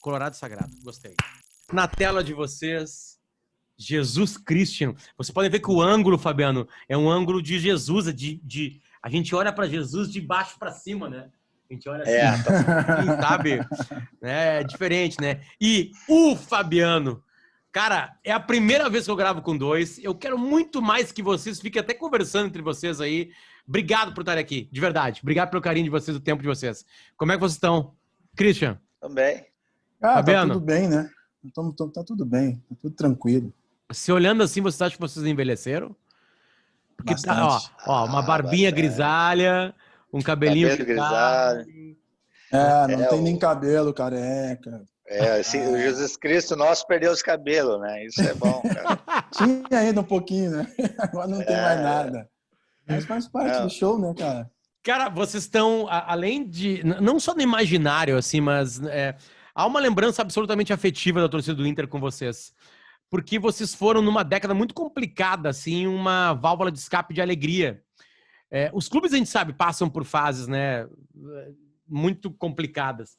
Colorado Sagrado, gostei. Na tela de vocês, Jesus Christian. Vocês podem ver que o ângulo, Fabiano, é um ângulo de Jesus, a gente olha para Jesus de baixo para cima, né? A gente olha assim, sabe? É diferente, né? E o Fabiano, cara, é a primeira vez que eu gravo com dois. Eu quero muito mais que vocês fiquem até conversando entre vocês aí. Obrigado por estarem aqui, de verdade. Obrigado pelo carinho de vocês, o tempo de vocês. Como é que vocês estão? Christian? Também. Ah, Fabiano? tá tudo bem, né? Tá tudo bem, tá tudo tranquilo. Se olhando assim, você acha que vocês envelheceram? Porque Bastante. uma barbinha bastante. grisalha, um cabelinho Cabelo grisalho. Não tem nem cabelo, careca. O Jesus Cristo nosso perdeu os cabelos, né? Isso é bom, cara. Tinha ainda um pouquinho, né? Agora não tem mais nada. Mas faz parte do show, né, cara? Cara, vocês estão, além de, não só no imaginário, assim, mas há uma lembrança absolutamente afetiva da torcida do Inter com vocês. Porque vocês foram numa década muito complicada, assim, uma válvula de escape de alegria. Os clubes, a gente sabe, passam por fases, né, muito complicadas.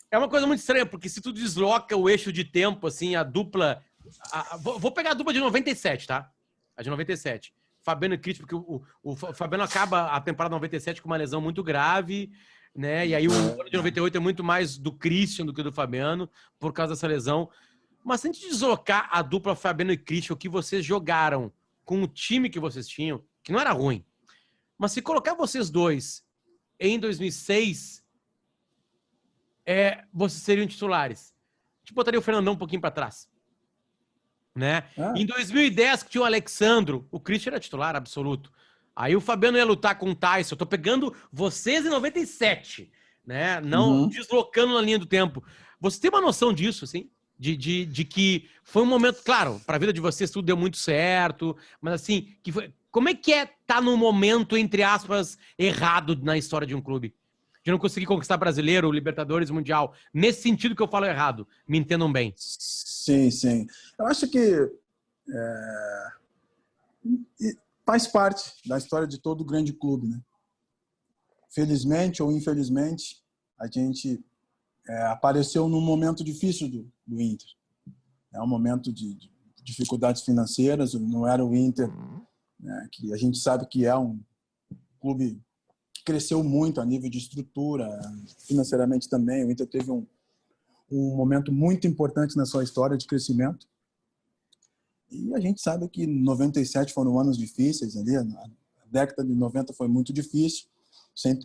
É uma coisa muito estranha, porque se tu desloca o eixo de tempo, assim, a dupla... vou pegar a dupla de 97, tá? A de 97. Fabiano e Christian, porque o Fabiano acaba a temporada 97 com uma lesão muito grave, né? E aí o ano de 98 é muito mais do Christian do que do Fabiano, por causa dessa lesão. Mas se a gente deslocar a dupla Fabiano e Christian, o que vocês jogaram com o time que vocês tinham, que não era ruim, mas se colocar vocês dois em 2006, vocês seriam titulares. A gente botaria o Fernandão um pouquinho para trás. Né? Em 2010, que tinha o Alexandro, o Christian era titular absoluto. Aí o Fabiano ia lutar com o Tyson. Eu tô pegando vocês em 97, né? Não deslocando na linha do tempo. Você tem uma noção disso, assim? De que foi um momento, claro, para a vida de vocês tudo deu muito certo, mas assim, como é que tá no momento, entre aspas, errado na história de um clube? De não conseguir conquistar brasileiro, Libertadores, Mundial. Nesse sentido que eu falo errado. Me entendam bem. Sim, sim. Eu acho que faz parte da história de todo grande clube, né? Felizmente ou infelizmente, a gente apareceu num momento difícil do Inter. É um momento de dificuldades financeiras, não era o Inter, né, que a gente sabe que é um clube que cresceu muito a nível de estrutura, financeiramente também. O Inter teve um momento muito importante na sua história de crescimento. E a gente sabe que 97 foram anos difíceis ali, a década de 90 foi muito difícil,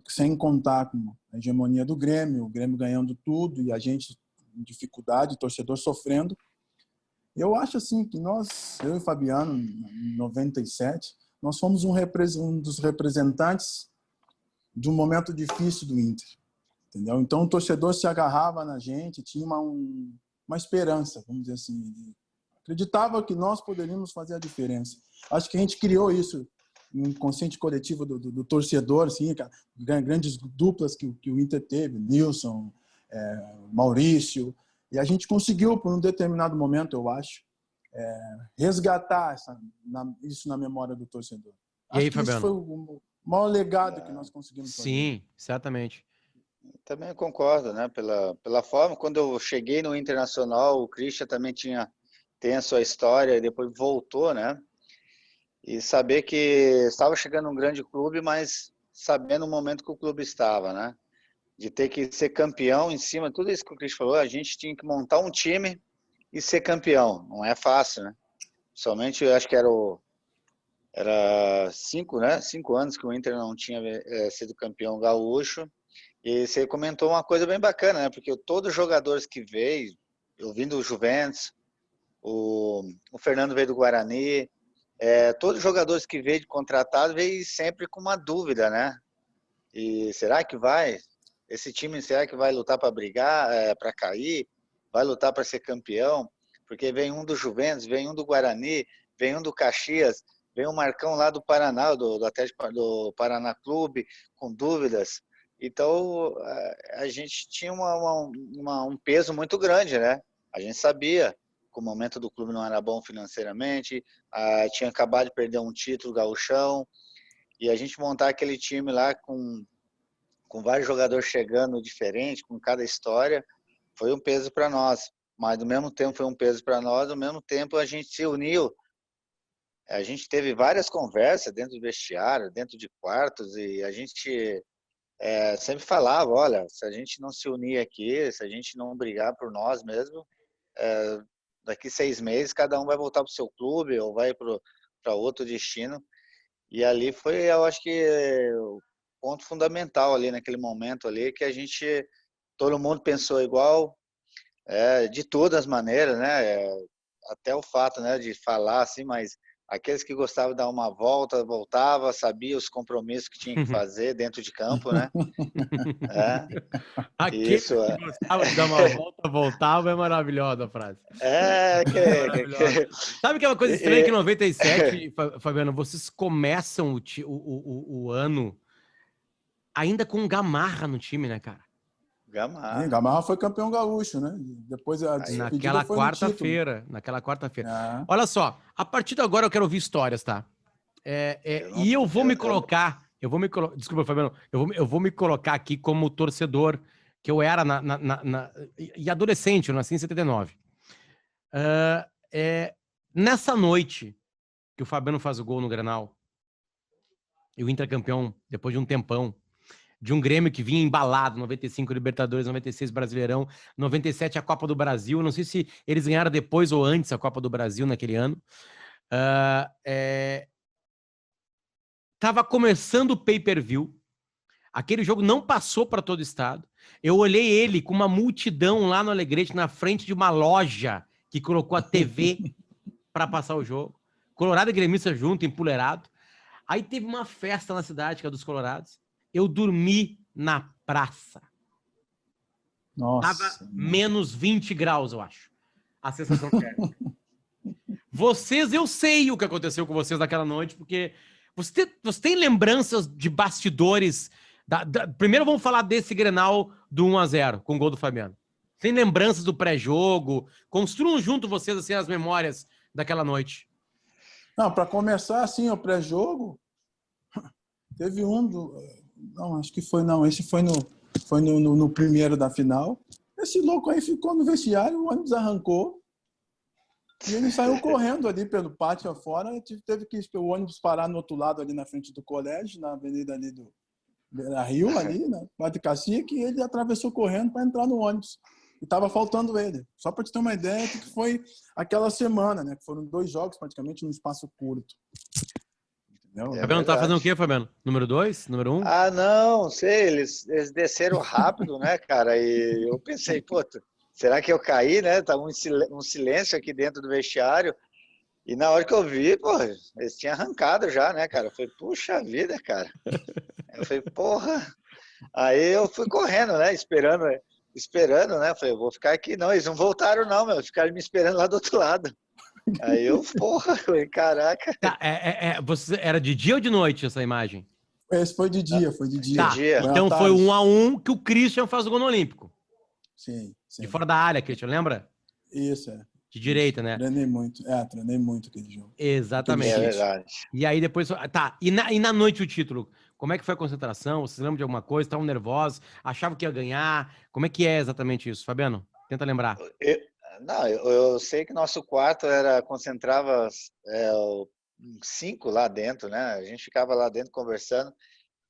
sem contar com a hegemonia do Grêmio, o Grêmio ganhando tudo e a gente em dificuldade, o torcedor sofrendo. Eu acho assim que eu e o Fabiano, em 97, nós fomos um dos representantes de um momento difícil do Inter, entendeu? Então o torcedor se agarrava na gente, tinha uma esperança, vamos dizer assim, acreditava que nós poderíamos fazer a diferença. Acho que a gente criou isso no inconsciente coletivo do torcedor, assim, grandes duplas que o Inter teve, Nilson, Maurício, e a gente conseguiu, por um determinado momento, eu acho, resgatar isso na memória do torcedor. E aí, acho que Fabiano? isso foi o maior legado que nós conseguimos fazer. Sim, certamente. Também concordo, né? Pela forma, quando eu cheguei no Internacional, o Christian também tem a sua história e depois voltou, né? E saber que estava chegando um grande clube, mas sabendo o momento que o clube estava, né? De ter que ser campeão em cima, tudo isso que o Christian falou, a gente tinha que montar um time e ser campeão. Não é fácil, né? Somente, eu acho que era 5, né? 5 anos que o Inter não tinha sido campeão gaúcho. E você comentou uma coisa bem bacana, né? Porque todos os jogadores que veio, eu vim do Juventus, o Fernando veio do Guarani, todos os jogadores que veio de contratado veio sempre com uma dúvida, né? E será que esse time, será que vai lutar para brigar, para cair? Vai lutar para ser campeão? Porque vem um do Juventus, vem um do Guarani, vem um do Caxias, vem um Marcão lá do Paraná, do Atlético do Paraná Clube, com dúvidas. Então, a gente tinha um peso muito grande, né? A gente sabia que o momento do clube não era bom financeiramente, tinha acabado de perder um título gauchão, e a gente montar aquele time lá com vários jogadores chegando diferentes, com cada história, foi um peso para nós, mas ao mesmo tempo foi um peso para nós, ao mesmo tempo a gente se uniu. A gente teve várias conversas dentro do vestiário, dentro de quartos, e a gente sempre falava, olha, se a gente não se unir aqui, se a gente não brigar por nós mesmo, daqui 6 meses cada um vai voltar para o seu clube ou vai para outro destino. E ali foi, eu acho que o ponto fundamental ali naquele momento ali, que todo mundo pensou igual, de todas as maneiras, né? Até o fato, né, de falar assim, mas aqueles que gostavam de dar uma volta, voltava, sabia os compromissos que tinha que fazer dentro de campo, né? Aquele Isso que gostava de dar uma volta, voltava, é maravilhosa a frase. é É que, maravilhosa. Sabe que é uma coisa estranha que em 97, Fabiano, vocês começam o ano ainda com Gamarra no time, né, cara? Gamarra. Gamarra foi campeão gaúcho, né? Depois a despedida foi no título. Naquela quarta-feira. É. Olha só, a partir de agora eu quero ouvir histórias, tá? E eu vou me colocar, desculpa, Fabiano, eu vou me colocar aqui como torcedor que eu era e adolescente, eu nasci em 79. Nessa noite que o Fabiano faz o gol no Grenal, e o Inter campeão, depois de um tempão, de um Grêmio que vinha embalado, 95 Libertadores, 96 Brasileirão, 97 a Copa do Brasil, não sei se eles ganharam depois ou antes a Copa do Brasil naquele ano. Tava começando o pay-per-view, aquele jogo não passou para todo o estado, eu olhei ele com uma multidão lá no Alegrete, na frente de uma loja que colocou a TV para passar o jogo, Colorado e Gremista junto, empoleirado. Aí teve uma festa na cidade, que é dos Colorados. Eu dormi na praça. Nossa. Tava menos 20 graus, eu acho. A sensação térmica. Vocês, eu sei o que aconteceu com vocês naquela noite, porque você tem lembranças de bastidores. Primeiro vamos falar desse Grenal do 1-0, com o gol do Fabiano. Tem lembranças do pré-jogo? Construam junto vocês assim, as memórias daquela noite. Não, para começar, assim, o pré-jogo, teve não, acho que foi, não, esse foi no primeiro da final. Esse louco aí ficou no vestiário, o ônibus arrancou e ele saiu correndo ali pelo pátio afora, teve que o ônibus parar no outro lado, ali na frente do colégio, na avenida ali do Rio, ali, na Padre Cacique, e ele atravessou correndo para entrar no ônibus. E estava faltando ele. Só para te ter uma ideia do que foi aquela semana, né? Que foram 2 jogos praticamente num espaço curto. Entendeu? Fabiano tá fazendo o quê, Fabiano? Número 2? Número 1? Ah, não, sei, eles desceram rápido, né, cara? E eu pensei, pô, será que eu caí, né? Tava um silêncio aqui dentro do vestiário. E na hora que eu vi, pô, eles tinham arrancado já, né, cara? Eu falei, puxa vida, cara. Eu falei, porra. Aí eu fui correndo, né? Esperando, né? Eu falei, eu vou ficar aqui. Não, eles não voltaram, não, meu. Ficaram me esperando lá do outro lado. Aí eu, porra, eu falei, caraca. Tá, era de dia ou de noite essa imagem? Esse foi de dia, foi de dia. Tá, dia. então foi 1-1 que o Christian faz o gol no Olímpico. Sim. De fora da área, Christian, lembra? Isso, De direita, né? Treinei muito aquele jogo. Exatamente. É verdade. E aí depois... Tá, e na noite o título? Como é que foi a concentração? Vocês lembram de alguma coisa? Estavam nervosos? Achavam que ia ganhar? Como é que é exatamente isso? Fabiano, tenta lembrar. Eu sei que nosso quarto concentrava 5 lá dentro, né? A gente ficava lá dentro conversando.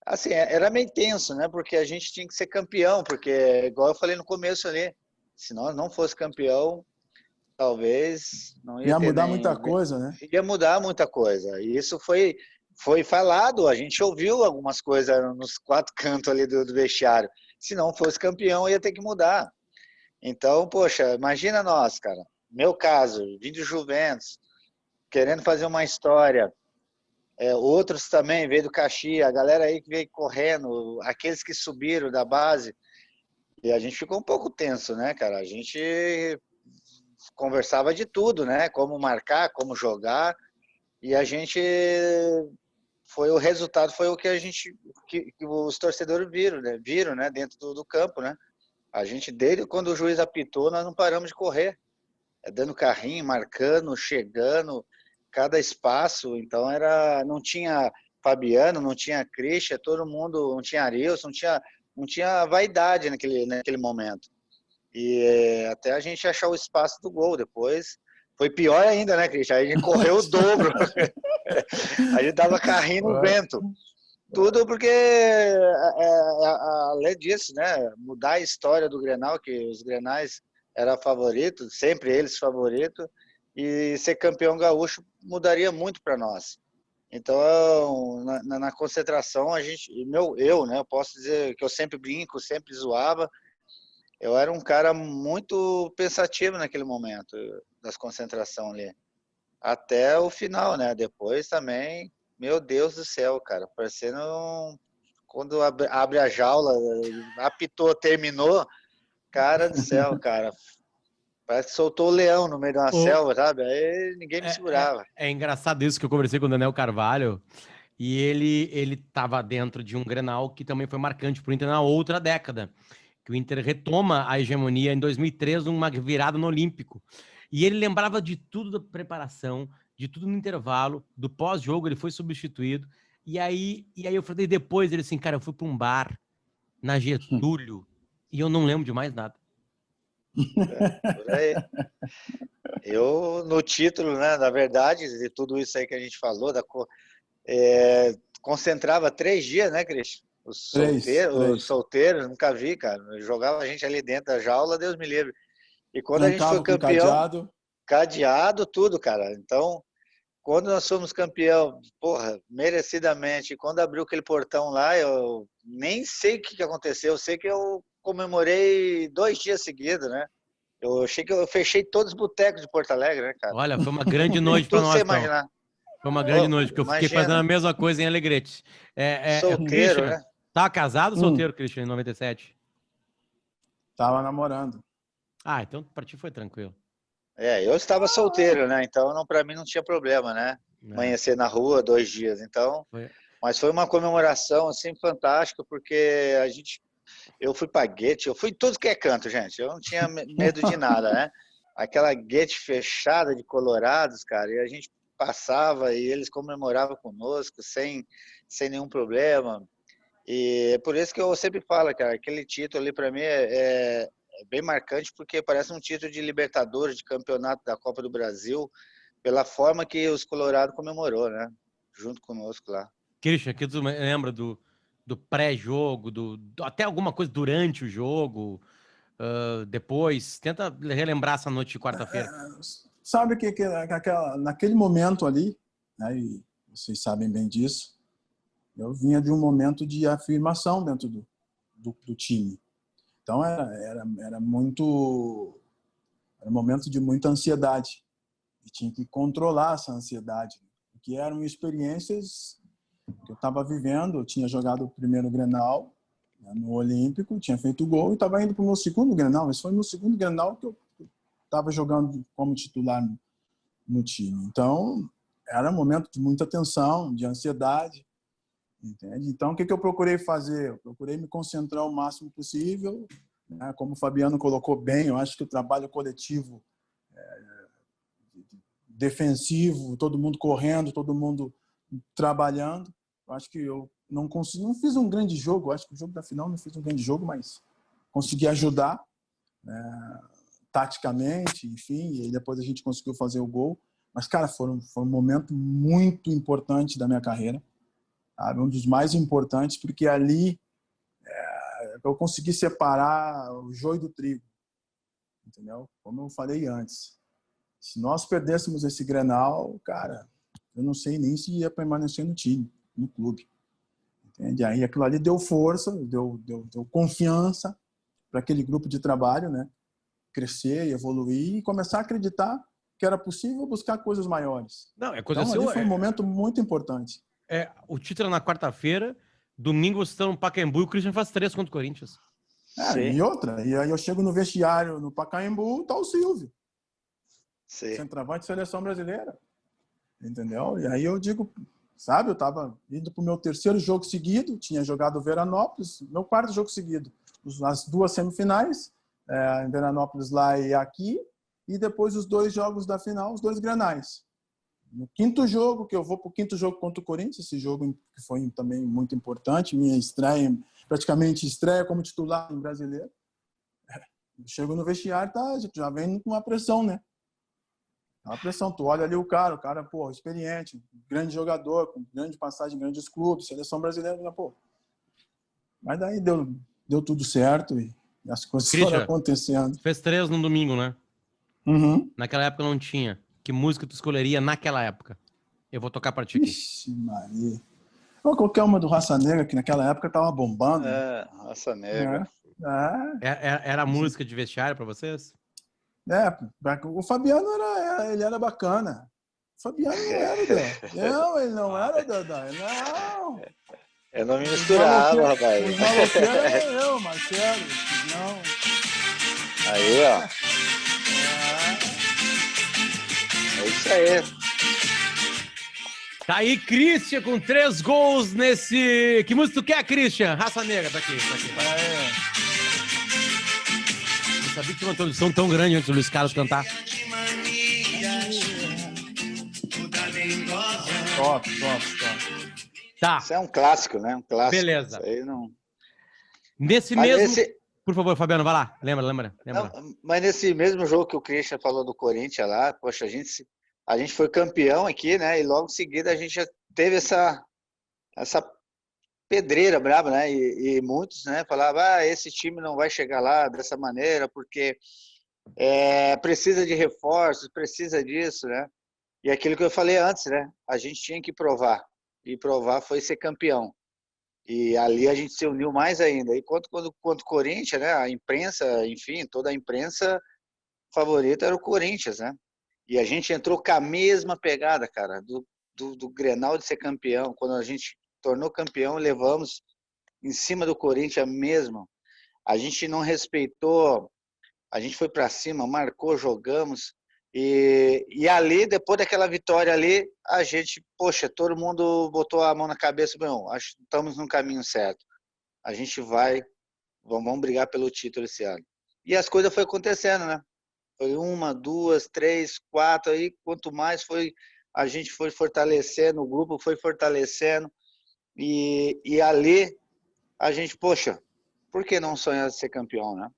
Assim, era meio tenso, né? Porque a gente tinha que ser campeão, porque, igual eu falei no começo ali, se nós não fosse campeão, talvez não ia mudar muita coisa, né? Ia mudar muita coisa. E isso foi falado, a gente ouviu algumas coisas nos 4 cantos ali do vestiário. Se não fosse campeão, ia ter que mudar. Então, poxa, imagina nós, cara. Meu caso, vim de Juventus, querendo fazer uma história. Outros também, veio do Caxias, a galera aí que veio correndo, aqueles que subiram da base. E a gente ficou um pouco tenso, né, cara? A gente conversava de tudo, né? Como marcar, como jogar. E a gente... O resultado foi o que que os torcedores viram, né? Dentro do campo, né? A gente, desde quando o juiz apitou, nós não paramos de correr. Dando carrinho, marcando, chegando, cada espaço. Então, não tinha Fabiano, não tinha Christian, todo mundo, não tinha Arilson, não tinha vaidade naquele momento. E até a gente achar o espaço do gol. Depois foi pior ainda, né, Cristian? Aí a gente correu o dobro. A gente dava carrinho no vento. Tudo porque, além disso, né, mudar a história do Grenal, que os Grenais eram favoritos, sempre eles favoritos, e ser campeão gaúcho mudaria muito para nós. Então, na concentração, a gente, né, eu posso dizer que eu sempre brinco, sempre zoava. Eu era um cara muito pensativo naquele momento das concentrações ali. Até o final, né? Depois também, meu Deus do céu, cara, parecendo quando abre a jaula, apitou, terminou, cara do céu, cara. Parece que soltou o leão no meio de uma selva, sabe? Aí ninguém me segurava. É engraçado isso que eu conversei com o Daniel Carvalho, e ele estava dentro de um Grenal que também foi marcante para o Inter na outra década, que o Inter retoma a hegemonia em 2003, numa virada no Olímpico. E ele lembrava de tudo da preparação, de tudo no intervalo, do pós-jogo, ele foi substituído. E aí eu falei depois, ele assim, cara, eu fui para um bar na Getúlio e eu não lembro de mais nada. Por aí. Eu, no título, né, na verdade, de tudo isso aí que a gente falou, concentrava 3 dias, né, Cristian? Os solteiros, nunca vi, cara. Jogava a gente ali dentro da jaula, Deus me livre. E quando a gente foi campeão, cadeado, tudo, cara. Então, quando nós fomos campeão, porra, merecidamente, quando abriu aquele portão lá, eu nem sei o que aconteceu. Eu sei que eu comemorei 2 dias seguidos, né? Eu achei que eu fechei todos os botecos de Porto Alegre, né, cara? Olha, foi uma grande noite para Tudo nós, você então. imaginar. Foi uma grande noite, porque eu fiquei fazendo a mesma coisa em Alegrete. Solteiro, Christian, né? Tava casado ou solteiro, Christian, em 97? Tava namorando. Ah, então pra ti foi tranquilo. Eu estava solteiro, né? Então, para mim não tinha problema, né? Amanhecer na rua 2 dias. Então, mas foi uma comemoração assim fantástica, porque eu fui para guete, eu fui em tudo que é canto, gente. Eu não tinha medo de nada, né? Aquela guete fechada de colorados, cara, e a gente passava e eles comemoravam conosco sem nenhum problema. E é por isso que eu sempre falo, cara, aquele título ali para mim é bem marcante, porque parece um título de Libertadores, de campeonato da Copa do Brasil, pela forma que os Colorados comemorou, né? Junto conosco lá. Christian, que tu lembra do pré-jogo, até alguma coisa durante o jogo, depois? Tenta relembrar essa noite de quarta-feira. Sabe que naquele momento ali, né, e vocês sabem bem disso, eu vinha de um momento de afirmação dentro do time. Então era um momento de muita ansiedade. E tinha que controlar essa ansiedade, porque eram experiências que eu estava vivendo. Eu tinha jogado o primeiro Grenal, né, no Olímpico, tinha feito gol e estava indo para o meu segundo Grenal. Esse foi o meu segundo Grenal que eu estava jogando como titular no time. Então, era um momento de muita tensão, de ansiedade. Entende? Então, o que eu procurei fazer? Eu procurei me concentrar o máximo possível, né? Como o Fabiano colocou bem, eu acho que o trabalho coletivo, defensivo, todo mundo correndo, todo mundo trabalhando. Eu acho que eu não fiz um grande jogo. Eu acho que o jogo da final não fiz um grande jogo, mas consegui ajudar, né, taticamente, enfim, e depois a gente conseguiu fazer o gol. Mas, cara, foi um momento muito importante da minha carreira. Um dos mais importantes, porque ali eu consegui separar o joio do trigo, entendeu? Como eu falei antes, se nós perdêssemos esse Grenal, cara, eu não sei nem se ia permanecer no time, no clube, entende? Aí aquilo ali deu força, deu confiança para aquele grupo de trabalho, né? Crescer, evoluir e começar a acreditar que era possível buscar coisas maiores. Não, então ali foi um momento muito importante. O título é na quarta-feira, domingo vocês estão no Pacaembu e o Christian faz 3 contra o Corinthians. E outra, e aí eu chego no vestiário no Pacaembu, tá o Silvio. Sim. Centroavante de seleção brasileira. Entendeu? E aí eu digo, sabe, eu tava indo pro meu 3º jogo seguido, tinha jogado Veranópolis, meu 4º jogo seguido. As 2 semifinais, em Veranópolis lá e aqui, e depois os 2 jogos da final, os 2 Grenais. No 5º jogo, que eu vou pro 5º jogo contra o Corinthians, esse jogo que foi também muito importante, minha estreia, praticamente estreia como titular em brasileiro. Chego no vestiário, já vem com uma pressão, né? Uma pressão. Tu olha ali o cara, pô, experiente, grande jogador, com grande passagem em grandes clubes, seleção brasileira, pô. Mas daí deu tudo certo e as coisas foram Christian, acontecendo. fez 3 no domingo, né? Uhum. Naquela época não tinha. Que música tu escolheria naquela época? Eu vou tocar pra ti aqui. Ixi, Maria. Ou qualquer uma do Raça Negra, que naquela época tava bombando. Raça Negra. Era música de vestiário pra vocês? O Fabiano ele era bacana. O Fabiano não era Não, ele não era não. Eu não me misturava, rapaz. Os maloqueiros era eu, Marcelo. Não. Aí, ó. É isso aí. Tá aí, Christian, com 3 gols nesse... Que música tu quer, Christian? Raça Negra, tá aqui. Eu sabia que tinha uma introdução tão grande antes do Luiz Carlos cantar. Top. Tá. Isso é um clássico, né? Um clássico. Beleza. Isso aí não... Nesse mesmo... Por favor, Fabiano, vai lá. Lembra. Não, mas nesse mesmo jogo que o Christian falou do Corinthians lá, poxa, a gente foi campeão aqui, né? E logo em seguida a gente já teve essa pedreira braba, né? E muitos, né, falavam, esse time não vai chegar lá dessa maneira porque precisa de reforços, precisa disso, né? E aquilo que eu falei antes, né? A gente tinha que provar. E provar foi ser campeão. E ali a gente se uniu mais ainda. E quanto o Corinthians, né? A imprensa, enfim, toda a imprensa favorita era o Corinthians, né? E a gente entrou com a mesma pegada, cara, do Grenal de ser campeão. Quando a gente tornou campeão, levamos em cima do Corinthians mesmo. A gente não respeitou, a gente foi para cima, marcou, jogamos. E ali, depois daquela vitória ali, a gente, poxa, todo mundo botou a mão na cabeça, acho que estamos no caminho certo. A gente vamos brigar pelo título esse ano. E as coisas foram acontecendo, né? Foi 1, 2, 3, 4, aí quanto mais a gente foi fortalecendo, o grupo foi fortalecendo, e ali a gente, poxa, por que não sonhar ser campeão, né?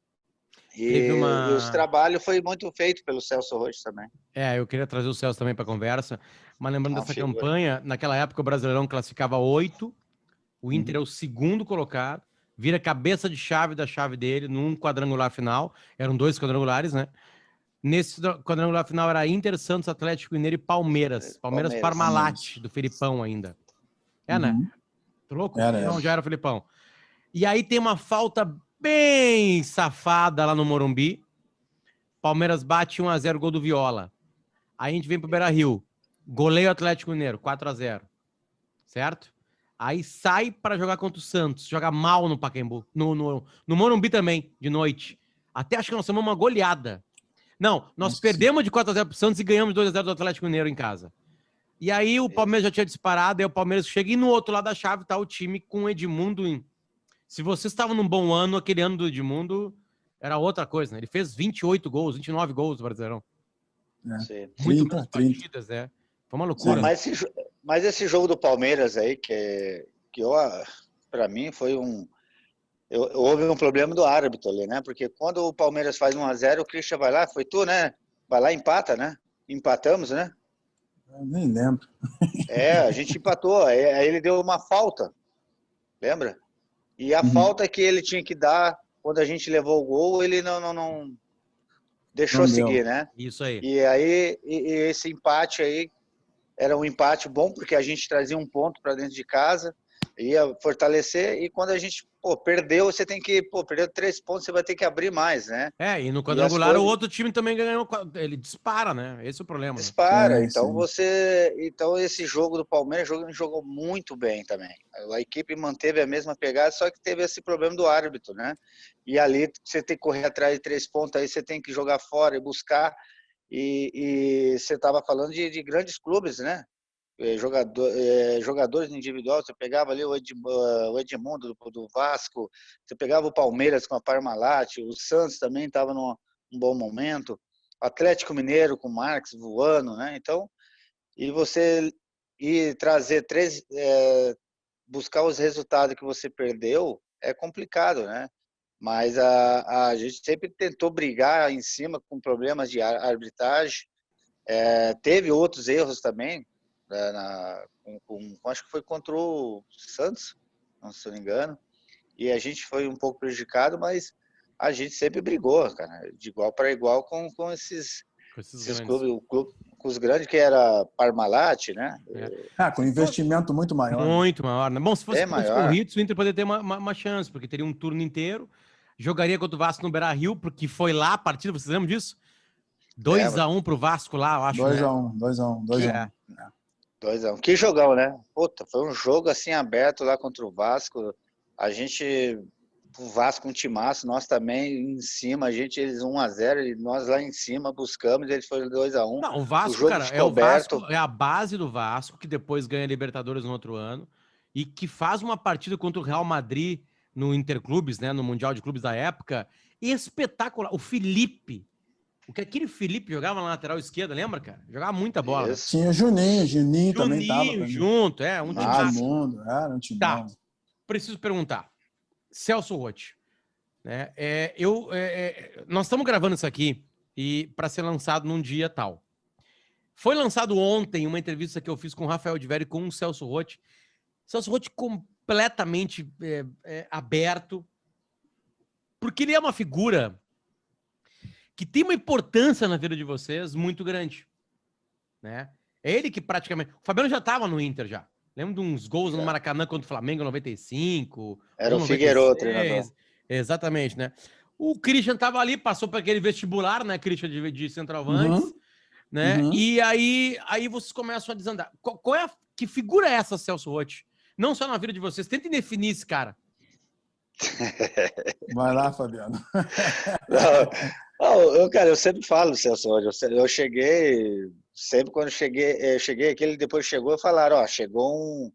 E os trabalhos foi muito feito pelo Celso Roth também. Eu queria trazer o Celso também para conversa, mas lembrando dessa figura. campanha, naquela época o Brasileirão classificava 8, o Inter é o segundo colocado, vira cabeça de chave da chave dele num quadrangular final, eram 2 quadrangulares, né? Nesse quadrangular final era Inter, Santos, Atlético Mineiro e Palmeiras. Palmeiras Parmalat, do Felipão ainda. Né? Tô louco? Não, já era o Felipão. E aí tem uma falta bem safada lá no Morumbi. Palmeiras bate 1-0, gol do Viola. Aí a gente vem pro Beira-Rio. Goleio Atlético Mineiro, 4-0. Certo? Aí sai para jogar contra o Santos. Joga mal no Pacaembu. No Morumbi também, de noite. Até acho que nós tomamos uma goleada. Não, nós perdemos de 4-0 pro Santos e ganhamos 2-0 do Atlético Mineiro em casa. E aí o Palmeiras já tinha disparado, aí o Palmeiras chega e no outro lado da chave tá o time com o Edmundo. Se vocês estavam num bom ano, aquele ano do Edmundo era outra coisa, né? Ele fez 28 gols, 29 gols do Brasileirão. Muito boas partidas, né? Foi uma loucura. Mas esse jogo do Palmeiras aí, que para mim foi houve um problema do árbitro ali, né? Porque quando o Palmeiras faz 1-0, o Christian vai lá, foi tu, né? Vai lá e empata, né? Empatamos, né? Eu nem lembro. A gente empatou. Aí ele deu uma falta, lembra? E a falta que ele tinha que dar, quando a gente levou o gol, ele não deixou seguir, né? Isso aí. E aí, esse empate aí, era um empate bom, porque a gente trazia um ponto para dentro de casa, ia fortalecer, e quando a gente perdeu, você tem que, perdeu 3 pontos, você vai ter que abrir mais, né? E no quadrangular o outro time também ganhou, ele dispara, né? Esse é o problema. Dispara, então esse jogo do Palmeiras jogou muito bem também. A equipe manteve a mesma pegada, só que teve esse problema do árbitro, né? E ali você tem que correr atrás de 3 pontos, aí você tem que jogar fora e buscar, e você estava falando de grandes clubes, né? Jogadores individuais, você pegava ali o Edmundo do Vasco, você pegava o Palmeiras com a Parmalat, o Santos também estava num bom momento, Atlético Mineiro com o Marques voando, né? Então, e você ir trazer buscar os resultados que você perdeu é complicado, né? Mas a gente sempre tentou brigar em cima com problemas de arbitragem. Teve outros erros também, né, acho que foi contra o Santos, não se eu não me engano, e a gente foi um pouco prejudicado, mas a gente sempre brigou, cara, de igual para igual com esses clubes, com os grandes, que era Parmalat, né? Com investimento muito maior. Muito maior, né? Bom, se fosse pontos maior. corridos, o Inter poderia ter uma chance, porque teria um turno inteiro, jogaria contra o Vasco no Beira-Rio, porque foi lá a partida, vocês lembram disso? 2-1 pro Vasco lá, eu acho, 2-1, 2-1. 2-1. Que jogão, né? Puta, foi um jogo assim aberto lá contra o Vasco. O Vasco um timaço, nós também em cima, eles 1-0, e nós lá em cima buscamos, eles foram 2-1. Não, o Vasco, o jogo cara, ficou aberto. É a base do Vasco, que depois ganha a Libertadores no outro ano, e que faz uma partida contra o Real Madrid no Interclubes, né, no Mundial de Clubes da época, espetacular. O Felipe, aquele Felipe jogava na lateral esquerda, lembra, cara? Jogava muita bola. Isso. Tinha o Juninho também tava. Junto, um time mundo, era um time bom. Preciso perguntar. Celso Roth, né? Nós estamos gravando isso aqui e para ser lançado num dia tal. Foi lançado ontem uma entrevista que eu fiz com o Rafael de Vério e com o Celso Roth. Celso Roth completamente aberto, porque ele é uma figura que tem uma importância na vida de vocês muito grande, né? É ele que praticamente... O Fabiano já estava no Inter já. Lembro de uns gols no Maracanã contra o Flamengo em 95. Era o Figueiredo, treinador. Exatamente, né? O Christian tava ali, passou para aquele vestibular, né, Christian, de centroavantes, né? E aí vocês começam a desandar. Que figura é essa, Celso Roth? Não só na vida de vocês. Tentem definir esse cara. Vai lá, Fabiano. Cara, eu sempre falo, Celso Roth. Eu cheguei... Sempre quando eu cheguei aqui, ele depois chegou e falaram, chegou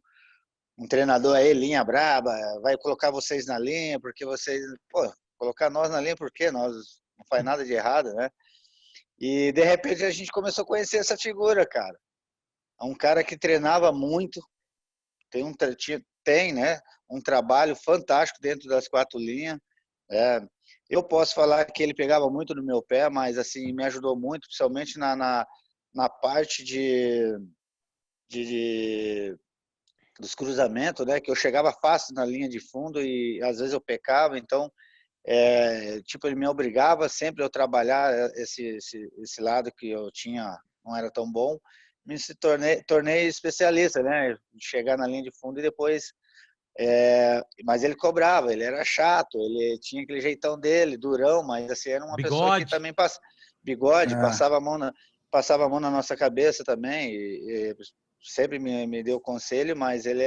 um treinador aí, linha braba, vai colocar vocês na linha, porque vocês... colocar nós na linha porque nós não faz nada de errado, né? E, de repente, a gente começou a conhecer essa figura, cara. É um cara que treinava muito, tem, né, um trabalho fantástico dentro das 4 linhas. Eu posso falar que ele pegava muito no meu pé, mas, assim, me ajudou muito, principalmente na parte dos cruzamentos, né? Que eu chegava fácil na linha de fundo e às vezes eu pecava, então ele me obrigava sempre a trabalhar esse lado que eu tinha, não era tão bom, tornei especialista, né? Chegar na linha de fundo e depois... mas ele cobrava, ele era chato, ele tinha aquele jeitão dele, durão, mas assim, era uma pessoa que também passava a mão na nossa cabeça também, e sempre me deu conselho, mas ele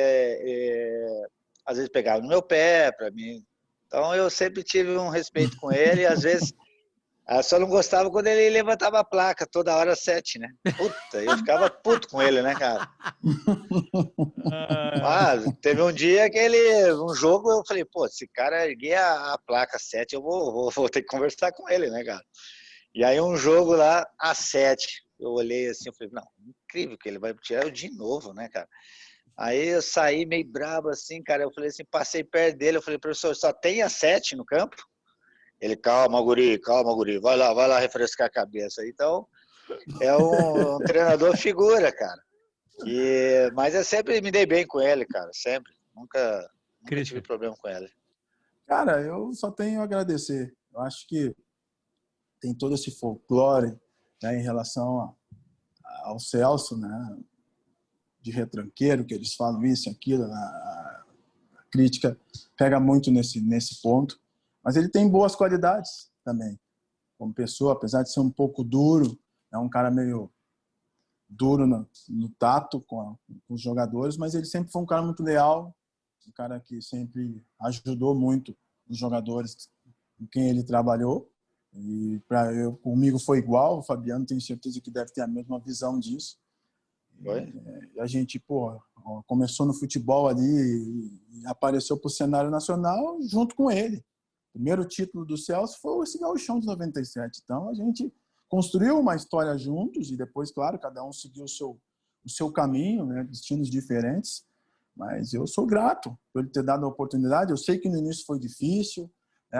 às vezes pegava no meu pé para mim. Então eu sempre tive um respeito com ele, e às vezes só não gostava quando ele levantava a placa toda hora 7, né? Puta, eu ficava puto com ele, né, cara? Mas teve um dia que um jogo, eu falei, esse cara erguer a placa 7, eu vou ter que conversar com ele, né, cara? E aí um jogo lá, a 7, eu olhei assim, eu falei, não, incrível que ele vai tirar eu de novo, né, cara? Aí eu saí meio brabo assim, cara, eu falei assim, passei perto dele, eu falei, professor, só tem a 7 no campo? Ele, calma, guri, vai lá refrescar a cabeça. Então, é um treinador figura, cara. Mas eu sempre me dei bem com ele, cara, sempre. Nunca tive problema com ele. Cara, eu só tenho a agradecer. Eu acho que tem todo esse folclore, né, em relação ao Celso, né, de retranqueiro, que eles falam isso e aquilo, a crítica pega muito nesse ponto, mas ele tem boas qualidades também, como pessoa, apesar de ser um pouco duro, é um cara meio duro no tato com os jogadores, mas ele sempre foi um cara muito leal, um cara que sempre ajudou muito os jogadores com quem ele trabalhou. E comigo foi igual, o Fabiano tenho certeza que deve ter a mesma visão disso. E a gente, começou no futebol ali e apareceu para o cenário nacional junto com ele. O primeiro título do Celso foi esse Gauchão de 97. Então a gente construiu uma história juntos e depois, claro, cada um seguiu o seu caminho, né, destinos diferentes. Mas eu sou grato por ele ter dado a oportunidade. Eu sei que no início foi difícil,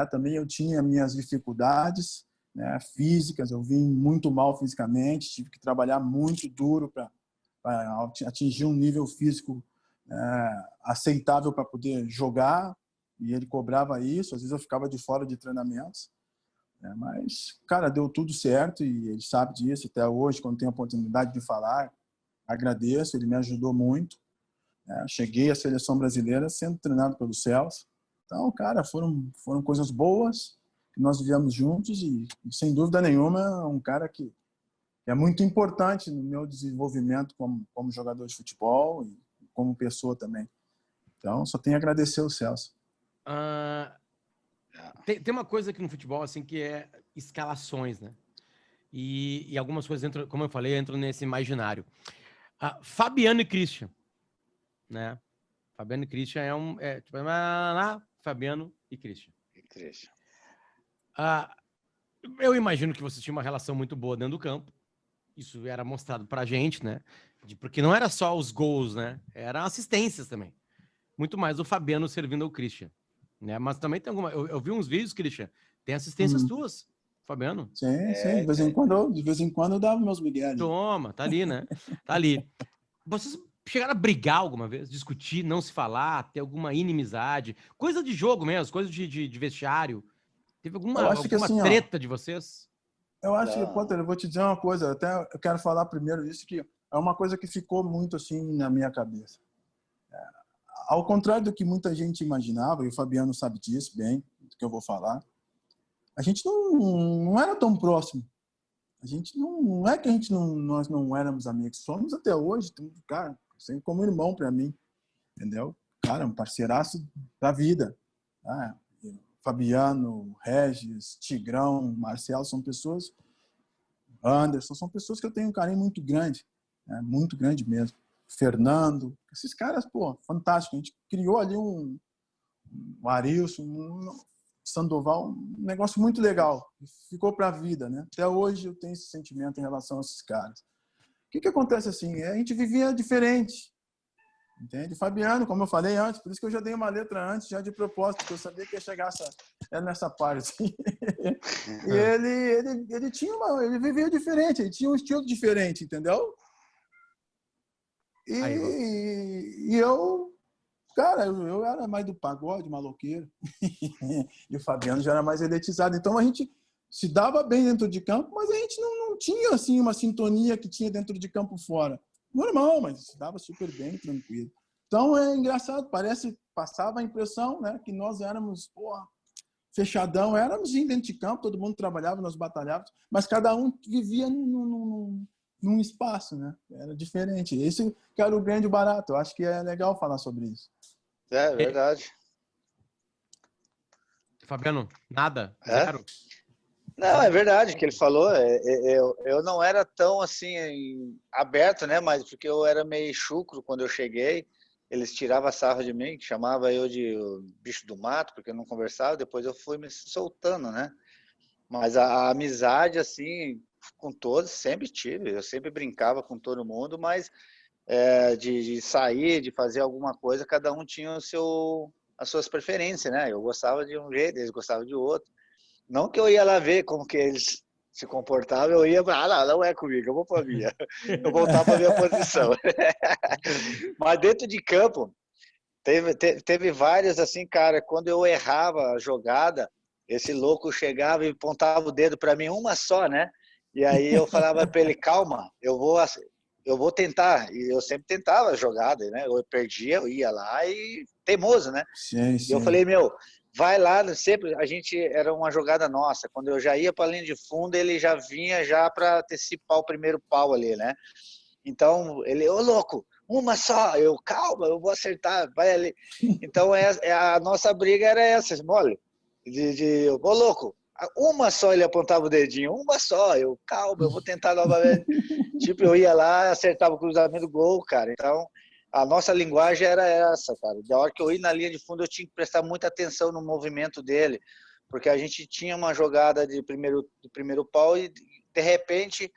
Também eu tinha minhas dificuldades, né, físicas, eu vim muito mal fisicamente, tive que trabalhar muito duro para atingir um nível físico aceitável para poder jogar, e ele cobrava isso, às vezes eu ficava de fora de treinamentos, mas, cara, deu tudo certo e ele sabe disso até hoje, quando tem a oportunidade de falar, agradeço, ele me ajudou muito. Cheguei à seleção brasileira sendo treinado pelo Celso. Então, cara, foram coisas boas que nós vivemos juntos e sem dúvida nenhuma, é um cara que é muito importante no meu desenvolvimento como jogador de futebol e como pessoa também. Então, só tenho a agradecer ao Celso. Tem uma coisa aqui no futebol, assim, que é escalações, né? E algumas coisas, como eu falei, entram nesse imaginário. Fabiano e Christian, né? Fabiano e Christian Fabiano e Christian. Eu imagino que você tinha uma relação muito boa dentro do campo. Isso era mostrado pra gente, né? Porque não era só os gols, né? Eram assistências também. Muito mais o Fabiano servindo ao Christian, né? Mas também tem alguma... Eu vi uns vídeos, Christian, tem assistências tuas, Fabiano. Sim. De vez em quando eu dava meus migués. Toma, tá ali, né? Tá ali. Vocês chegaram a brigar alguma vez? Discutir, não se falar, ter alguma inimizade? Coisa de jogo mesmo, coisa de vestiário. Teve alguma assim, treta de vocês? Eu acho que, Potter, eu vou te dizer uma coisa, até eu quero falar primeiro isso, que é uma coisa que ficou muito assim na minha cabeça. Ao contrário do que muita gente imaginava, e o Fabiano sabe disso bem, do que eu vou falar, a gente não era tão próximo. A gente não é que nós não éramos amigos, somos até hoje, cara, sempre como irmão para mim, entendeu? Cara, um parceiraço da vida. Fabiano, Regis, Tigrão, Marcelo, são pessoas, Anderson, são pessoas que eu tenho um carinho muito grande, né? Muito grande mesmo. Fernando, esses caras, pô, fantástico. A gente criou ali um Arilson, um Sandoval, um negócio muito legal. Ficou para a vida, né? Até hoje eu tenho esse sentimento em relação a esses caras. O que acontece assim? A gente vivia diferente. Entende? Fabiano, como eu falei antes, por isso que eu já dei uma letra antes, já de propósito, porque eu sabia que ia chegar nessa parte. E ele vivia diferente, ele tinha um estilo diferente, entendeu? E eu, cara, eu era mais do pagode, maloqueiro, e o Fabiano já era mais eletizado. Então a gente se dava bem dentro de campo, mas a gente não tinha assim uma sintonia que tinha dentro de campo fora. Normal, mas se dava super bem, tranquilo. Então é engraçado, passava a impressão, né, que nós éramos, fechadão, éramos dentro de campo, todo mundo trabalhava, nós batalhávamos, mas cada um vivia num espaço, né? Era diferente. Esse que era o grande barato. Eu acho que é legal falar sobre isso. É verdade. Fabiano, nada? Zero? Não, é verdade o que ele falou. Eu não era tão assim aberto, né? Mas porque eu era meio chucro quando eu cheguei. Eles tiravam sarro de mim, chamava eu de bicho do mato, porque eu não conversava. Depois eu fui me soltando, né? Mas a amizade, assim, com todos, sempre tive. Eu sempre brincava com todo mundo, mas de sair, de fazer alguma coisa, cada um tinha as suas preferências, né? Eu gostava de um jeito, eles gostavam de outro. Não que eu ia lá ver como que eles se comportavam, eu ia para, não é comigo, eu vou para a minha. Eu voltava para a minha posição. Mas dentro de campo, teve várias assim, cara, quando eu errava a jogada, esse louco chegava e apontava o dedo para mim, uma só, né? E aí eu falava para ele, calma, eu vou tentar. E eu sempre tentava a jogada, né? Eu perdia, eu ia lá e teimoso, né? Sim. E eu falei, vai lá, sempre, era uma jogada nossa. Quando eu já ia para a linha de fundo, ele já vinha já para antecipar o primeiro pau ali, né? Então, ele, ô louco, uma só. Eu, calma, eu vou acertar, vai ali. Então, a nossa briga era essa, mole. Ô louco, uma só, ele apontava o dedinho, uma só. Eu, calma, eu vou tentar novamente. Tipo, eu ia lá, acertava o cruzamento do gol, cara. Então, a nossa linguagem era essa, cara. Da hora que eu ia na linha de fundo, eu tinha que prestar muita atenção no movimento dele, porque a gente tinha uma jogada de primeiro pau e, de repente,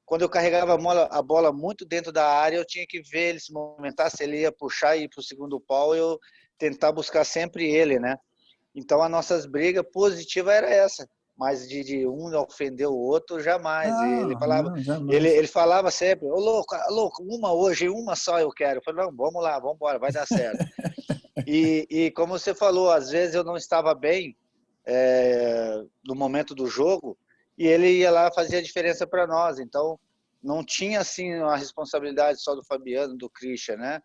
quando eu carregava a bola muito dentro da área, eu tinha que ver ele se movimentar, se ele ia puxar e ir para o segundo pau, eu tentar buscar sempre ele, né? Então, as nossas brigas positivas era essa. Mas de um ofender o outro, jamais. E ele Não, falava, não, jamais. ele falava sempre, ô louco, uma hoje, uma só eu quero. Eu falei, não, vamos lá, vamos embora, vai dar certo. E como você falou, às vezes eu não estava bem no momento do jogo, e ele ia lá fazer a diferença para nós. Então, não tinha assim a responsabilidade só do Fabiano, do Christian, né?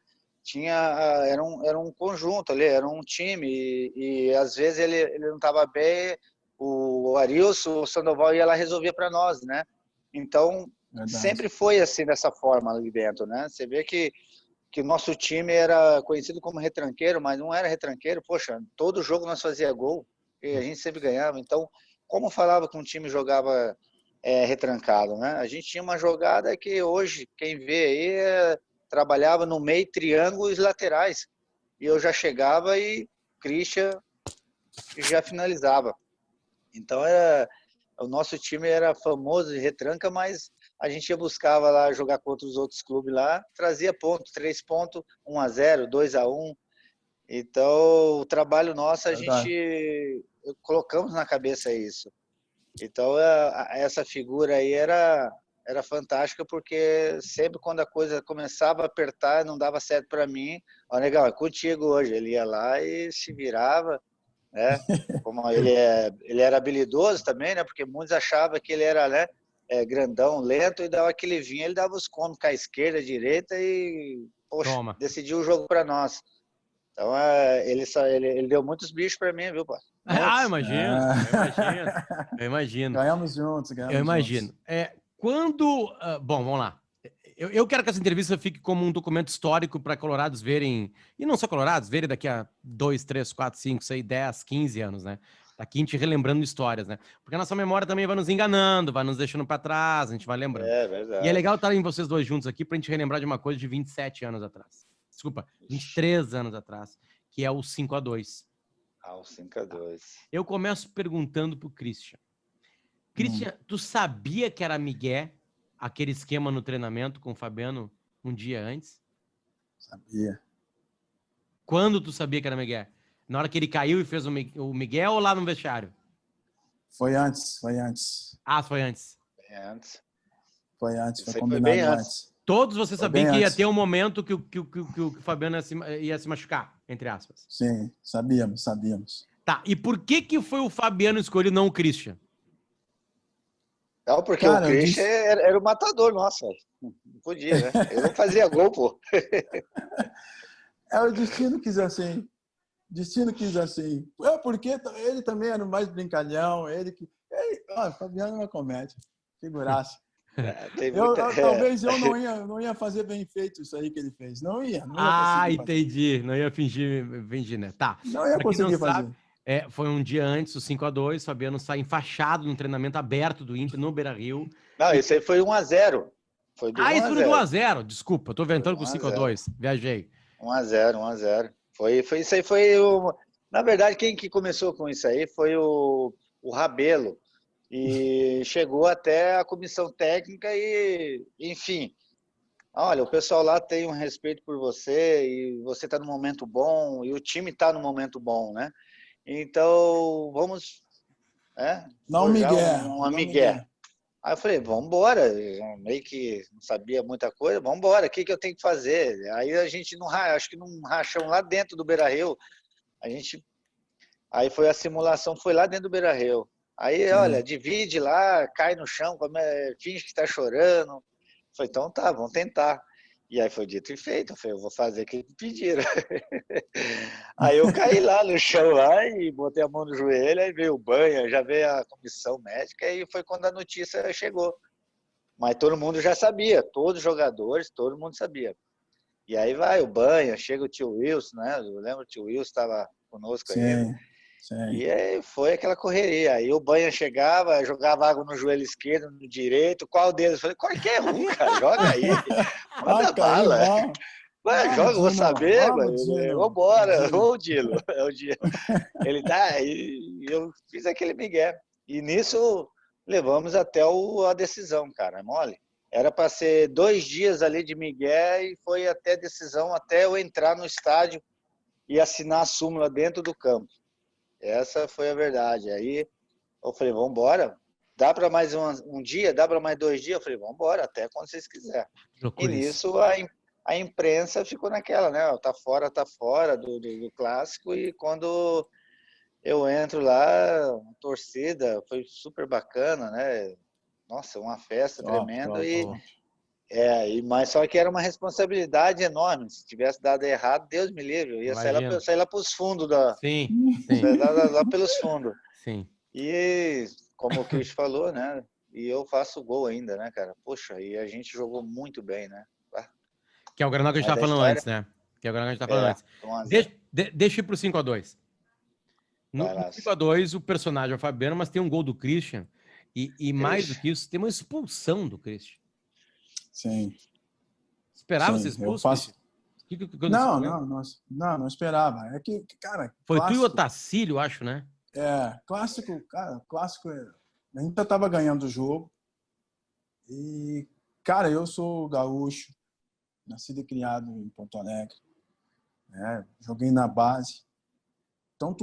Era um conjunto ali, era um time, e às vezes ele não estava bem, o Arilson, o Sandoval ia lá resolver para nós, né? Então, Verdade. sempre foi assim, dessa forma ali dentro, né? Você vê que o nosso time era conhecido como retranqueiro, mas não era retranqueiro. Poxa, todo jogo nós fazia gol e a gente sempre ganhava. Então, como falava que um time jogava retrancado, né? A gente tinha uma jogada que hoje, quem vê aí, trabalhava no meio, triângulos laterais. E eu já chegava e Christian já finalizava. Então, o nosso time era famoso de retranca, mas a gente ia buscava lá jogar contra os outros clubes lá, trazia ponto, 3 pontos, 1-0, 2-1. Então, o trabalho nosso, a Verdade. gente colocamos na cabeça isso. Então, essa figura aí era fantástica, porque sempre quando a coisa começava a apertar, não dava certo para mim, ó, legal, é contigo hoje. Ele ia lá e se virava, né? Como ele era habilidoso também, né? Porque muitos achavam que ele era, né, grandão, lento, e dava aquele vinho, ele dava os combos com a esquerda, a direita e, poxa, Toma. decidiu o jogo para nós. Então, ele deu muitos bichos para mim, viu, pô? Ah, eu Muitos. imagino, eu imagino, eu imagino. Ganhamos juntos, Eu ganhamos imagino. juntos. Bom, vamos lá. Eu quero que essa entrevista fique como um documento histórico para colorados verem, e não só colorados, verem daqui a 2, 3, 4, 5, 6, 10, 15 anos, né? Daqui a gente relembrando histórias, né? Porque a nossa memória também vai nos enganando, vai nos deixando para trás, a gente vai lembrando. É E é verdade. legal estarem vocês dois juntos aqui para a gente relembrar de uma coisa de 27 anos atrás. Desculpa, 23 anos atrás, que é o 5-2. O 5-2. Eu começo perguntando pro Christian. Hum, Christian, tu sabia que era migué aquele esquema no treinamento com o Fabiano um dia antes? sabia. Quando tu sabia que era migué? Na hora que ele caiu e fez o migué ou lá no vestiário? Foi antes, foi antes. Ah, foi antes. Antes. Foi antes, foi Isso aí foi bem combinado antes. antes. Todos vocês Foi sabiam bem que ia antes. ter um momento que o Fabiano ia se machucar, entre aspas. Sim, sabíamos. Tá, e por que foi o Fabiano escolhido, não o Christian? Não, porque Cara, o eu Christian disse, era o matador, nossa. Não podia, né? Eu não fazia gol, pô. o destino quis assim. Destino quis assim. Porque ele também era o mais brincalhão, Fabiano é uma comédia. Figuraça. Tem muita... Talvez eu não ia fazer bem feito isso aí que ele fez. Não ia Ah, conseguir fazer. entendi. Não ia fingir, né? Tá. Não ia Pra quem não conseguir sabe, fazer. foi um dia antes, o 5-2, Fabiano sai enfaixado no treinamento aberto do Inter no Beira-Rio. Não, esse aí foi 1-0. Foi do Isso foi no 1-0. 1-0. Desculpa, eu tô Foi inventando com o 1-0. 5-2. Viajei. 1-0, 1-0. Isso aí foi o... Na verdade, quem que começou com isso aí foi o Rabelo. E chegou até a comissão técnica e, enfim, olha, o pessoal lá tem um respeito por você e você está no momento bom e o time está no momento bom, né? Então, vamos Não, forjar Miguel. uma migué. Aí eu falei, vamos embora, meio que não sabia muita coisa, vamos embora, o que eu tenho que fazer? Aí a gente, acho que num rachão lá dentro do Beira-Rio, aí foi a simulação, foi lá dentro do Beira-Rio. Aí, olha, divide lá, cai no chão, finge que está chorando. Falei, então tá, vamos tentar. E aí foi dito e feito. Eu falei, eu vou fazer o que me pediram. Aí eu caí lá no chão lá e botei a mão no joelho, aí veio o banho, já veio a comissão médica e foi quando a notícia chegou. Mas todo mundo já sabia, todos os jogadores, todo mundo sabia. E aí vai o banho, chega o tio Wilson, né? Eu lembro que o tio Wilson estava conosco aí. E aí foi aquela correria. Aí o banho chegava, jogava água no joelho esquerdo, no direito. Qual deles? Eu falei, qualquer um, cara, joga aí. Manda bala. Joga, vou saber. Vambora. O Dilo. Ele tá. E eu fiz aquele migué. E nisso levamos até a decisão, cara. É mole. Era para ser 2 dias ali de migué e foi até a decisão, até eu entrar no estádio e assinar a súmula dentro do campo. Essa foi a verdade. Aí eu falei, vamos embora. Dá para mais um dia? Dá para mais 2 dias? Eu falei, vamos embora, até quando vocês quiserem. E Loucura isso. nisso a imprensa ficou naquela, né? Tá fora do clássico. E quando eu entro lá, a torcida foi super bacana, né? Nossa, uma festa Top, tremenda. top, E top. mas só que era uma responsabilidade enorme. Se tivesse dado errado, Deus me livre, eu ia Imagina. sair lá para os fundos, Sim, sim, sair lá pelos fundos. sim. E como o Chris falou, né? E eu faço gol ainda, né, cara? Poxa, e a gente jogou muito bem, né? Que é o Granal que a gente Mas tava a falando história antes, né? Que é o Granal que a gente tava falando antes. 1 a 0. Deixa eu ir pro 5-2. No Vai lá. 5-2, o personagem é o Fabiano, mas tem um gol do Christian. E mais do Christian. que isso, tem uma expulsão do Christian. Sim, Esperava ser sim. Eu expulso, faço. Christian? O que aconteceu com ele? Não esperava. É que, cara, Foi tu e o clássico. Otacílio, acho, né? Clássico, cara, clássico. A gente já tava ganhando o jogo. E, cara, eu sou gaúcho, nascido e criado em Porto Alegre. Joguei na base. Então,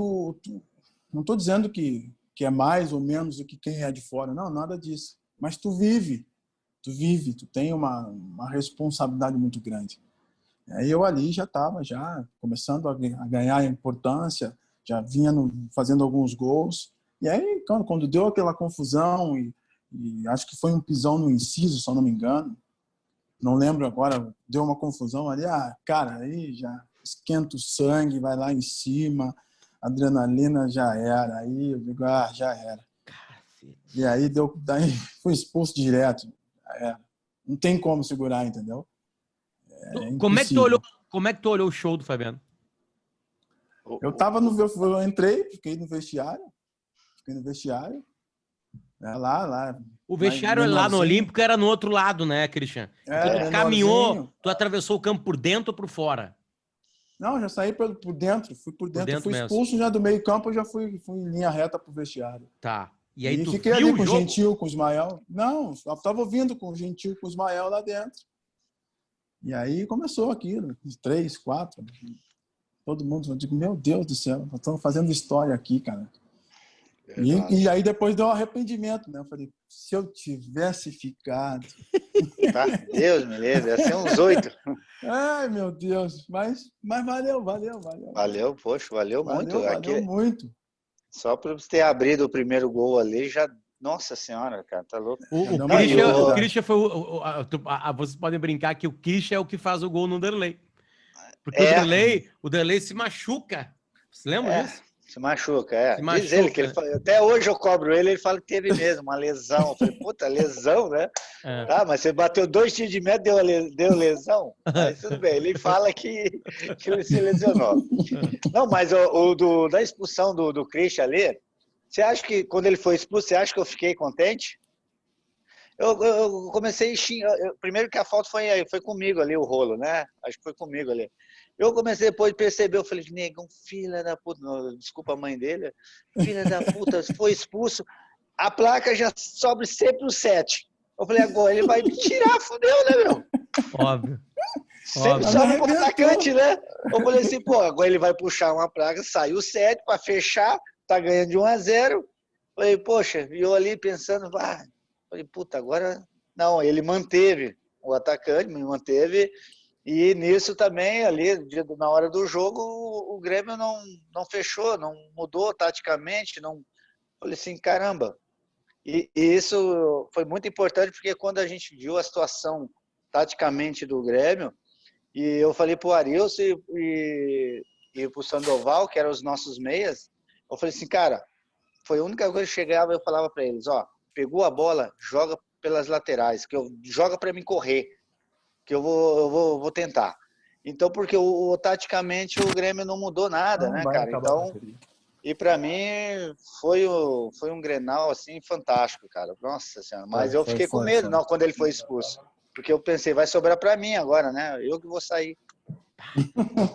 não tô dizendo que é mais ou menos do que quem é de fora. Não, nada disso. Mas tu vive, tu tem uma responsabilidade muito grande. Aí eu ali já estava começando a ganhar importância, já vinha fazendo alguns gols. E aí, quando deu aquela confusão, e acho que foi um pisão no inciso, se eu não me engano, não lembro agora, deu uma confusão ali, cara, aí já esquenta o sangue, vai lá em cima, adrenalina já era, aí eu digo, já era. Cacete. E aí daí fui expulso direto, já era. Não tem como segurar, entendeu? Como é que tu olhou, Impossível. como é que tu olhou o show do Fabiano? Eu entrei, fiquei no vestiário, lá, O mais vestiário lá no menorzinho. Olímpico era no outro lado, né, Christian? Então tu caminhou, Menorzinho. tu atravessou o campo por dentro ou por fora? Não, já saí por dentro, fui por Por dentro. dentro Fui mesmo. expulso já do meio campo, eu já fui em linha reta pro vestiário. Tá. E aí E tu fiquei viu ali o com o jogo? Gentil, com o Ismael. Não, eu tava ouvindo com o Gentil, com o Ismael lá dentro. E aí começou aquilo, 3, 4. Todo mundo, eu digo, meu Deus do céu, nós estamos fazendo história aqui, cara. E aí depois deu um arrependimento, né? Eu falei, se eu tivesse ficado... Tá, Deus me livre, ia ser uns 8. Ai, meu Deus. Mas valeu. Valeu, poxa, valeu muito. Valeu Aqui, muito. só para você ter abrido o primeiro gol ali, já. Nossa senhora, cara, tá louco. O Deu uma Christian, o oportunidade. Christian foi vocês podem brincar que o Christian é o que faz o gol no Derlei. Porque o Derlei se machuca. Você lembra disso? Se machuca, Se Diz ele que machuca. até hoje eu cobro ele fala que teve mesmo uma lesão. Eu falei, puta, lesão, né? É. Tá, mas você bateu 2 tiros de meta, deu lesão? Mas tudo bem, ele fala que ele se lesionou. Não, mas da expulsão do Christian ali, você acha que quando ele foi expulso, você acha que eu fiquei contente? Eu comecei a xingar. Primeiro que a falta foi comigo ali, o rolo, né? Acho que foi comigo ali. Eu comecei depois a perceber, eu falei, negão, filha da puta, não, desculpa a mãe dele, filha da puta, foi expulso, a placa já sobe sempre o 7. Eu falei, agora ele vai me tirar, fodeu, né, meu? Óbvio. Sempre sobe pro atacante, né? Eu falei assim, pô, agora ele vai puxar uma placa, saiu o 7 para fechar, tá ganhando de 1-0. Falei, poxa, e eu ali pensando, falei, puta, agora... Não, ele manteve, o atacante me manteve. E nisso também, ali, na hora do jogo, o Grêmio não fechou, não mudou taticamente. Não... Falei assim, caramba. E isso foi muito importante, porque quando a gente viu a situação taticamente do Grêmio, e eu falei para o Arilson e para o Sandoval, que eram os nossos meias, eu falei assim, cara, foi a única coisa que chegava, eu falava para eles, pegou a bola, joga pelas laterais, joga para mim correr, que eu vou tentar. Então, porque taticamente o Grêmio não mudou nada, né, cara? Então, e para mim foi um Grenal assim fantástico, cara. Nossa Senhora, mas eu fiquei com medo não quando ele foi expulso, porque eu pensei, vai sobrar para mim agora, né? Eu que vou sair.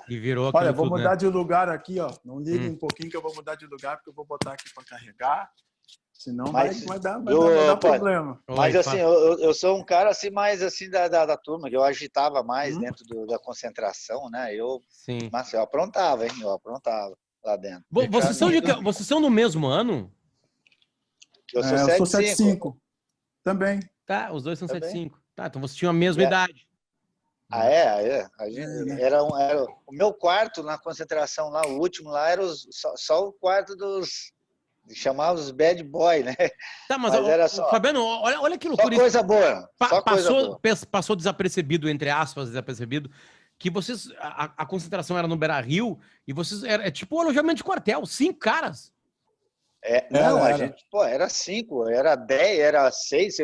E virou aquilo. Olha, vou tudo, mudar né? de lugar aqui, ó. Não ligue um pouquinho que eu vou mudar de lugar, porque eu vou botar aqui para carregar. Senão vai dar problema. Mas assim, eu sou um cara assim mais assim da turma, que eu agitava mais dentro da concentração, né? Mas eu aprontava, hein? Eu aprontava. lá dentro. Vocês são no mesmo ano? Eu sou Eu sou 75. 75. Também. Tá, os dois são Também. 75. Tá, então vocês tinham a mesma É. idade. Ah, é? A gente, né? era o meu quarto na concentração lá, o último lá, era só o quarto dos... Chamava os bad boy, né? Tá, mas era só... Fabiano, olha que Só loucura. coisa boa. Só coisa boa. Passou desapercebido, entre aspas, desapercebido, que vocês... A concentração era no Beira-Rio e vocês... É tipo um alojamento de quartel, 5 caras. Não, a gente... Pô, era 5, era 10, era 6.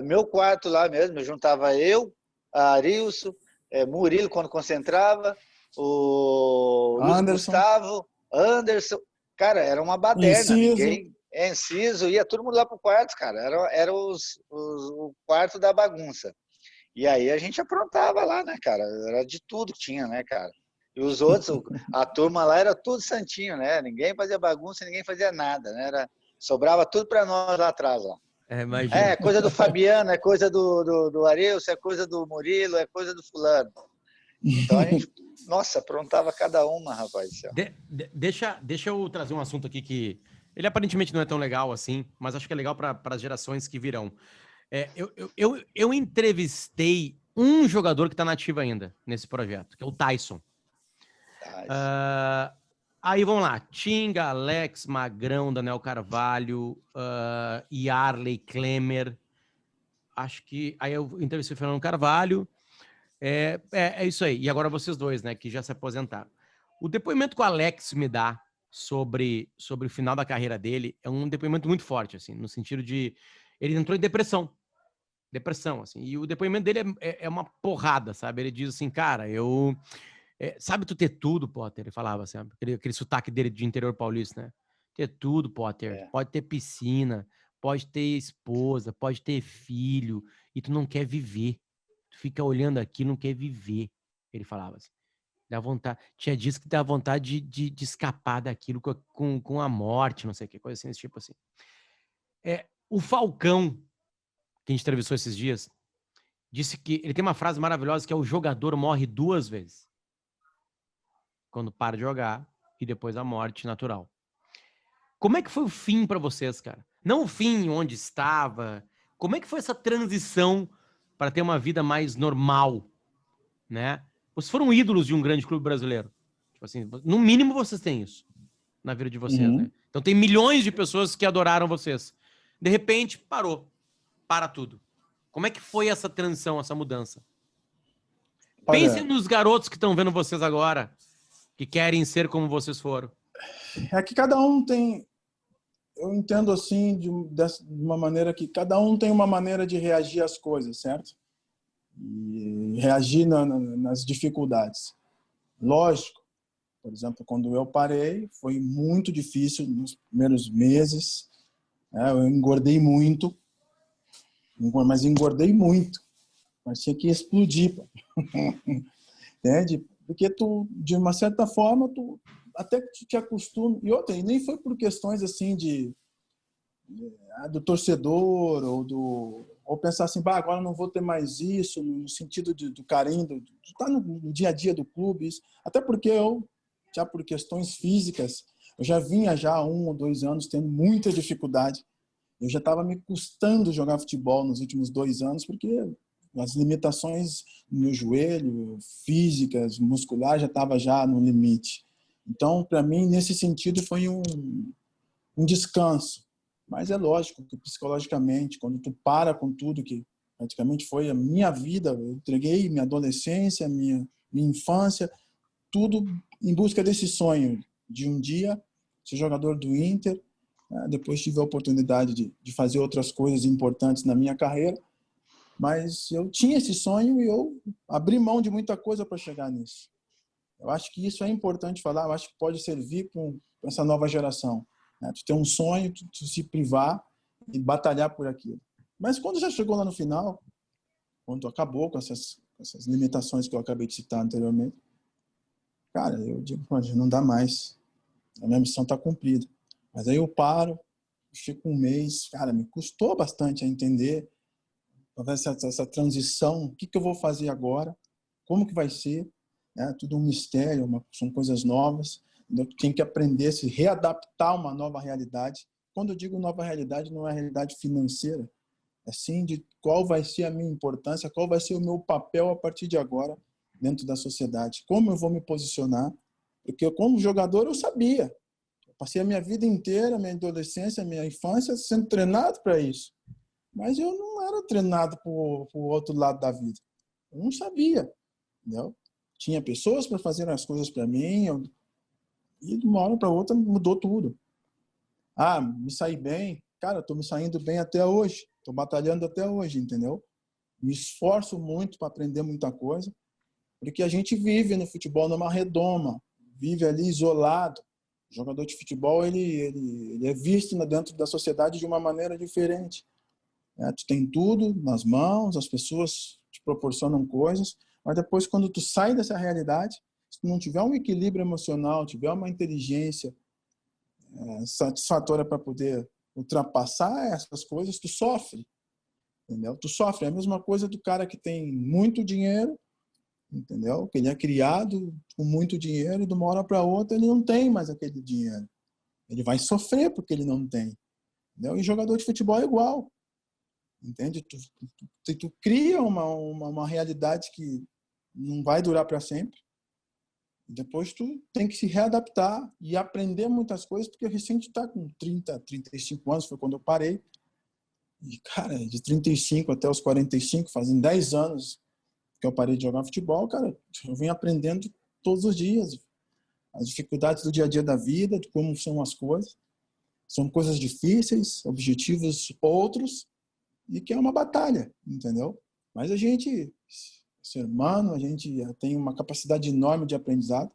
Meu quarto lá mesmo, eu juntava eu, a Arilson, Murilo quando concentrava, o Luiz Gustavo, Anderson. Cara, era uma baderna. Ninguém... Enciso, ia todo mundo lá pro quarto, cara. Era o quarto da bagunça. E aí a gente aprontava lá, né, cara? Era de tudo que tinha, né, cara? E os outros, a turma lá era tudo santinho, né? Ninguém fazia bagunça, ninguém fazia nada, né? Sobrava tudo para nós lá atrás, ó. Imagina. É coisa do Fabiano, é coisa do Arilson, é coisa do Murilo, é coisa do fulano. Então a gente, nossa, aprontava cada uma, rapaz. Deixa eu trazer um assunto aqui que ele aparentemente não é tão legal assim, mas acho que é legal para as gerações que virão. Eu entrevistei um jogador que está nativo ainda nesse projeto, que é o Tyson. Aí vamos lá, Tinga, Alex, Magrão, Daniel Carvalho, Yarley, Klemer, acho que... Aí eu entrevistei o Fernando Carvalho, é isso aí. E agora vocês dois, né, que já se aposentaram. O depoimento que o Alex me dá sobre o final da carreira dele é um depoimento muito forte, assim, no sentido de... Ele entrou em depressão, assim, e o depoimento dele é uma porrada, sabe? Ele diz assim, cara, sabe tu ter tudo, Potter? Ele falava assim, aquele sotaque dele de interior paulista, né? Ter tudo, Potter. Pode ter piscina, pode ter esposa, pode ter filho, e tu não quer viver. Tu fica olhando aqui, não quer viver. Ele falava assim. Dá vontade. Tinha dias que dá vontade de escapar daquilo com a morte, não sei o que, coisa assim, desse tipo assim. O Falcão, que a gente entrevistou esses dias, disse que ele tem uma frase maravilhosa que é: o jogador morre 2 vezes. Quando para de jogar e depois a morte natural. Como é que foi o fim para vocês, cara? Não o fim onde estava. Como é que foi essa transição para ter uma vida mais normal, né? Vocês foram ídolos de um grande clube brasileiro. Tipo assim, no mínimo vocês têm isso na vida de vocês, né? Então tem milhões de pessoas que adoraram vocês. De repente, para tudo. Como é que foi essa transição, essa mudança? Pensem nos garotos que estão vendo vocês agora, que querem ser como vocês foram. É que cada um tem... Eu entendo assim, de uma maneira que cada um tem uma maneira de reagir às coisas, certo? E reagir nas dificuldades. Lógico, por exemplo, quando eu parei, foi muito difícil nos primeiros meses. Eu engordei muito, mas engordei muito. Mas tinha que explodir. Entende? Porque tu, de uma certa forma, tu até que te acostuma. E outra, e nem foi por questões assim do torcedor ou pensar assim, agora não vou ter mais isso, no sentido do carinho, de estar no dia a dia do clube. Isso. Até porque eu, já por questões físicas, eu já vinha já há 1 ou 2 anos tendo muita dificuldade. Eu já estava me custando jogar futebol nos últimos 2 anos, porque as limitações no meu joelho, físicas, musculares, já estava já no limite. Então, para mim, nesse sentido, foi um descanso. Mas é lógico que psicologicamente, quando tu para com tudo que praticamente foi a minha vida, eu entreguei minha adolescência, minha infância, tudo em busca desse sonho de um dia ser jogador do Inter. Depois tive a oportunidade de fazer outras coisas importantes na minha carreira, mas eu tinha esse sonho e eu abri mão de muita coisa para chegar nisso. Eu acho que isso é importante falar, eu acho que pode servir com essa nova geração. Tu ter um sonho, tu se privar e batalhar por aquilo. Mas quando já chegou lá no final, quando acabou com essas limitações que eu acabei de citar anteriormente, cara, eu digo, não dá mais. A minha missão está cumprida. Mas aí eu paro, fico 1 mês, cara, me custou bastante a entender essa transição, o que eu vou fazer agora, como que vai ser, tudo um mistério, são coisas novas. Eu tinha que aprender a se readaptar a uma nova realidade. Quando eu digo nova realidade, não é a realidade financeira, é sim de qual vai ser a minha importância, qual vai ser o meu papel a partir de agora dentro da sociedade, como eu vou me posicionar, porque eu, como jogador eu sabia, eu passei a minha vida inteira, minha adolescência, minha infância sendo treinado para isso, mas eu não era treinado para o outro lado da vida, eu não sabia, entendeu? Tinha pessoas para fazer as coisas para mim, e de uma hora para outra mudou tudo. Ah, me saí bem, cara, estou me saindo bem até hoje, estou batalhando até hoje, entendeu? Me esforço muito para aprender muita coisa, porque a gente vive no futebol numa redoma, vive ali isolado. O jogador de futebol ele é visto dentro da sociedade de uma maneira diferente. Né? Tu tem tudo nas mãos, as pessoas te proporcionam coisas, mas depois quando tu sai dessa realidade, se tu não tiver um equilíbrio emocional, tiver uma inteligência satisfatória para poder ultrapassar essas coisas, tu sofre, entendeu? Tu sofre. É a mesma coisa do cara que tem muito dinheiro, entendeu? Que ele é criado com muito dinheiro e de uma hora para outra ele não tem mais aquele dinheiro. Ele vai sofrer porque ele não tem, entendeu? E jogador de futebol é igual, entende? Tu cria uma realidade que não vai durar para sempre. Depois tu tem que se readaptar e aprender muitas coisas, porque recente está com 30, 35 anos, foi quando eu parei. E, cara, de 35 até os 45, fazem 10 anos que eu parei de jogar futebol, cara, eu venho aprendendo todos os dias. As dificuldades do dia a dia da vida, de como são as coisas. São coisas difíceis, objetivos outros, e que é uma batalha, entendeu? Mas a gente, ser humano, a gente tem uma capacidade enorme de aprendizado.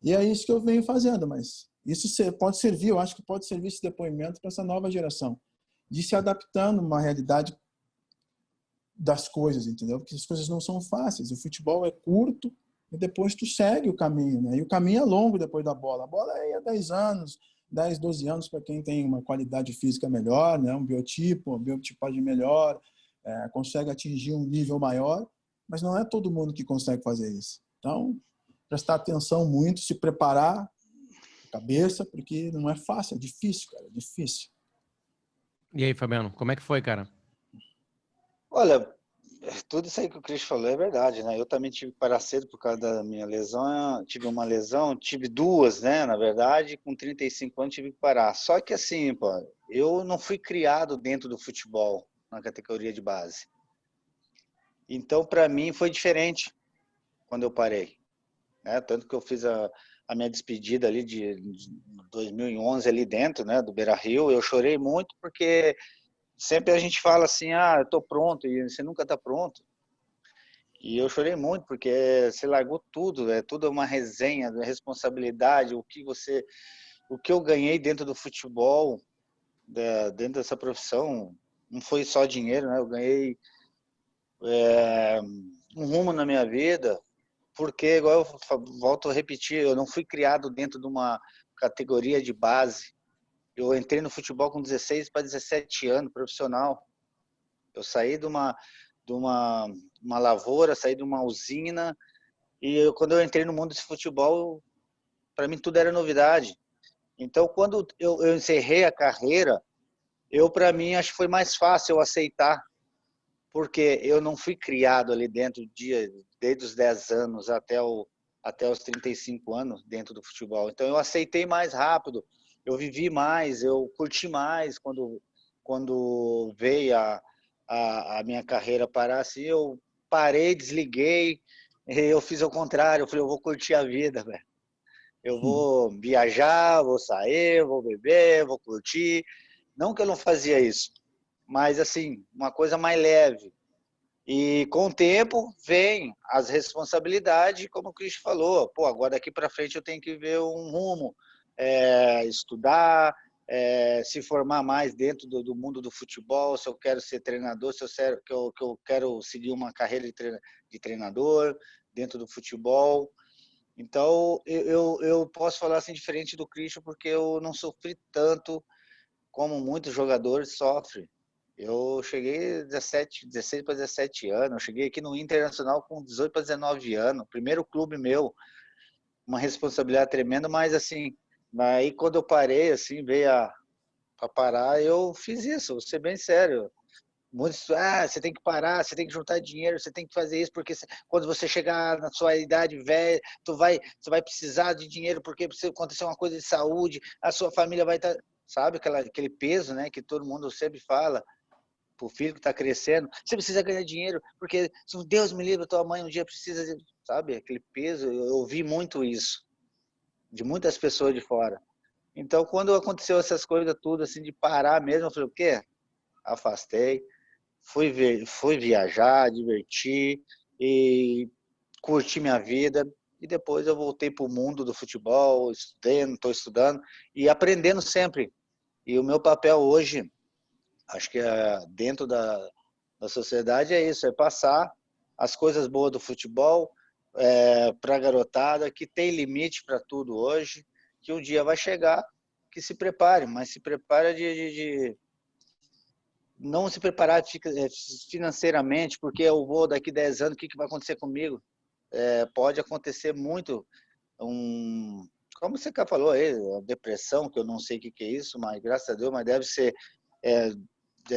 E é isso que eu venho fazendo, mas isso pode servir, eu acho que pode servir esse depoimento para essa nova geração, de se adaptando a uma realidade das coisas, entendeu? Porque as coisas não são fáceis, o futebol é curto e depois tu segue o caminho, né? E o caminho é longo depois da bola. A bola é 10 anos, 10, 12 anos para quem tem uma qualidade física melhor, né? Um biotipo, uma biotipagem melhor, consegue atingir um nível maior, mas não é todo mundo que consegue fazer isso. Então, prestar atenção muito, se preparar cabeça, porque não é fácil, é difícil, cara, é difícil. E aí, Fabiano, como é que foi, cara? Olha, tudo isso aí que o Cris falou é verdade, né? Eu também tive que parar cedo por causa da minha lesão. Tive uma lesão, tive duas, né? Na verdade, com 35 anos tive que parar. Só que assim, pô, eu não fui criado dentro do futebol, na categoria de base. Então, para mim, foi diferente quando eu parei. Né? Tanto que eu fiz a minha despedida ali de 2011 ali dentro, né? Do Beira-Rio. Eu chorei muito porque sempre a gente fala assim, eu tô pronto, e você nunca tá pronto. E eu chorei muito, porque você largou tudo, tudo uma resenha, responsabilidade, o que eu ganhei dentro do futebol, dentro dessa profissão, não foi só dinheiro, né? Eu ganhei um rumo na minha vida, porque, igual eu volto a repetir, eu não fui criado dentro de uma categoria de base. Eu entrei no futebol com 16 para 17 anos, profissional. Eu saí de uma lavoura, saí de uma usina, e quando eu entrei no mundo desse futebol, para mim tudo era novidade. Então, quando eu encerrei a carreira, para mim, acho que foi mais fácil eu aceitar, porque eu não fui criado ali dentro, desde os 10 anos até os 35 anos dentro do futebol. Então, eu aceitei mais rápido, eu vivi mais, eu curti mais quando veio a minha carreira parar, assim, eu parei, desliguei, eu fiz ao contrário, eu falei, eu vou curtir a vida, velho. Eu vou viajar, vou sair, vou beber, vou curtir. Não que eu não fazia isso, mas assim, uma coisa mais leve. E com o tempo vem as responsabilidades, como o Cris falou, pô, agora daqui para frente eu tenho que ver um rumo, estudar, se formar mais dentro do mundo do futebol, se eu quero ser treinador, se eu quero seguir uma carreira de treinador dentro do futebol. Então, eu posso falar assim diferente do Christian, porque eu não sofri tanto como muitos jogadores sofrem. Eu cheguei 16 para 17 anos, eu cheguei aqui no Internacional com 18 para 19 anos, primeiro clube meu. uma responsabilidade tremenda, mas assim, aí quando eu parei, assim, veio para parar, eu fiz isso, vou ser bem sério. Muitos, você tem que parar, você tem que juntar dinheiro, você tem que fazer isso, porque quando você chegar na sua idade velha, você vai precisar de dinheiro, porque se acontecer uma coisa de saúde, a sua família vai estar, sabe, aquele peso, né, que todo mundo sempre fala, pro filho que está crescendo, você precisa ganhar dinheiro, porque se Deus me livre, tua mãe um dia precisa, sabe, aquele peso, eu ouvi muito isso, de muitas pessoas de fora. Então, quando aconteceu essas coisas tudo, assim, de parar mesmo, eu falei, o quê? Afastei. Fui viajar, divertir e curti minha vida. E depois eu voltei para o mundo do futebol, estou estudando e aprendendo sempre. E o meu papel hoje, acho que dentro da sociedade é isso, é passar as coisas boas do futebol para a garotada, que tem limite para tudo hoje, que um dia vai chegar, que se prepare, mas se prepare não se preparar financeiramente, porque eu vou daqui 10 anos, o que vai acontecer comigo? Pode acontecer muito, como você falou aí, a depressão, que eu não sei o que é isso, mas graças a Deus, mas deve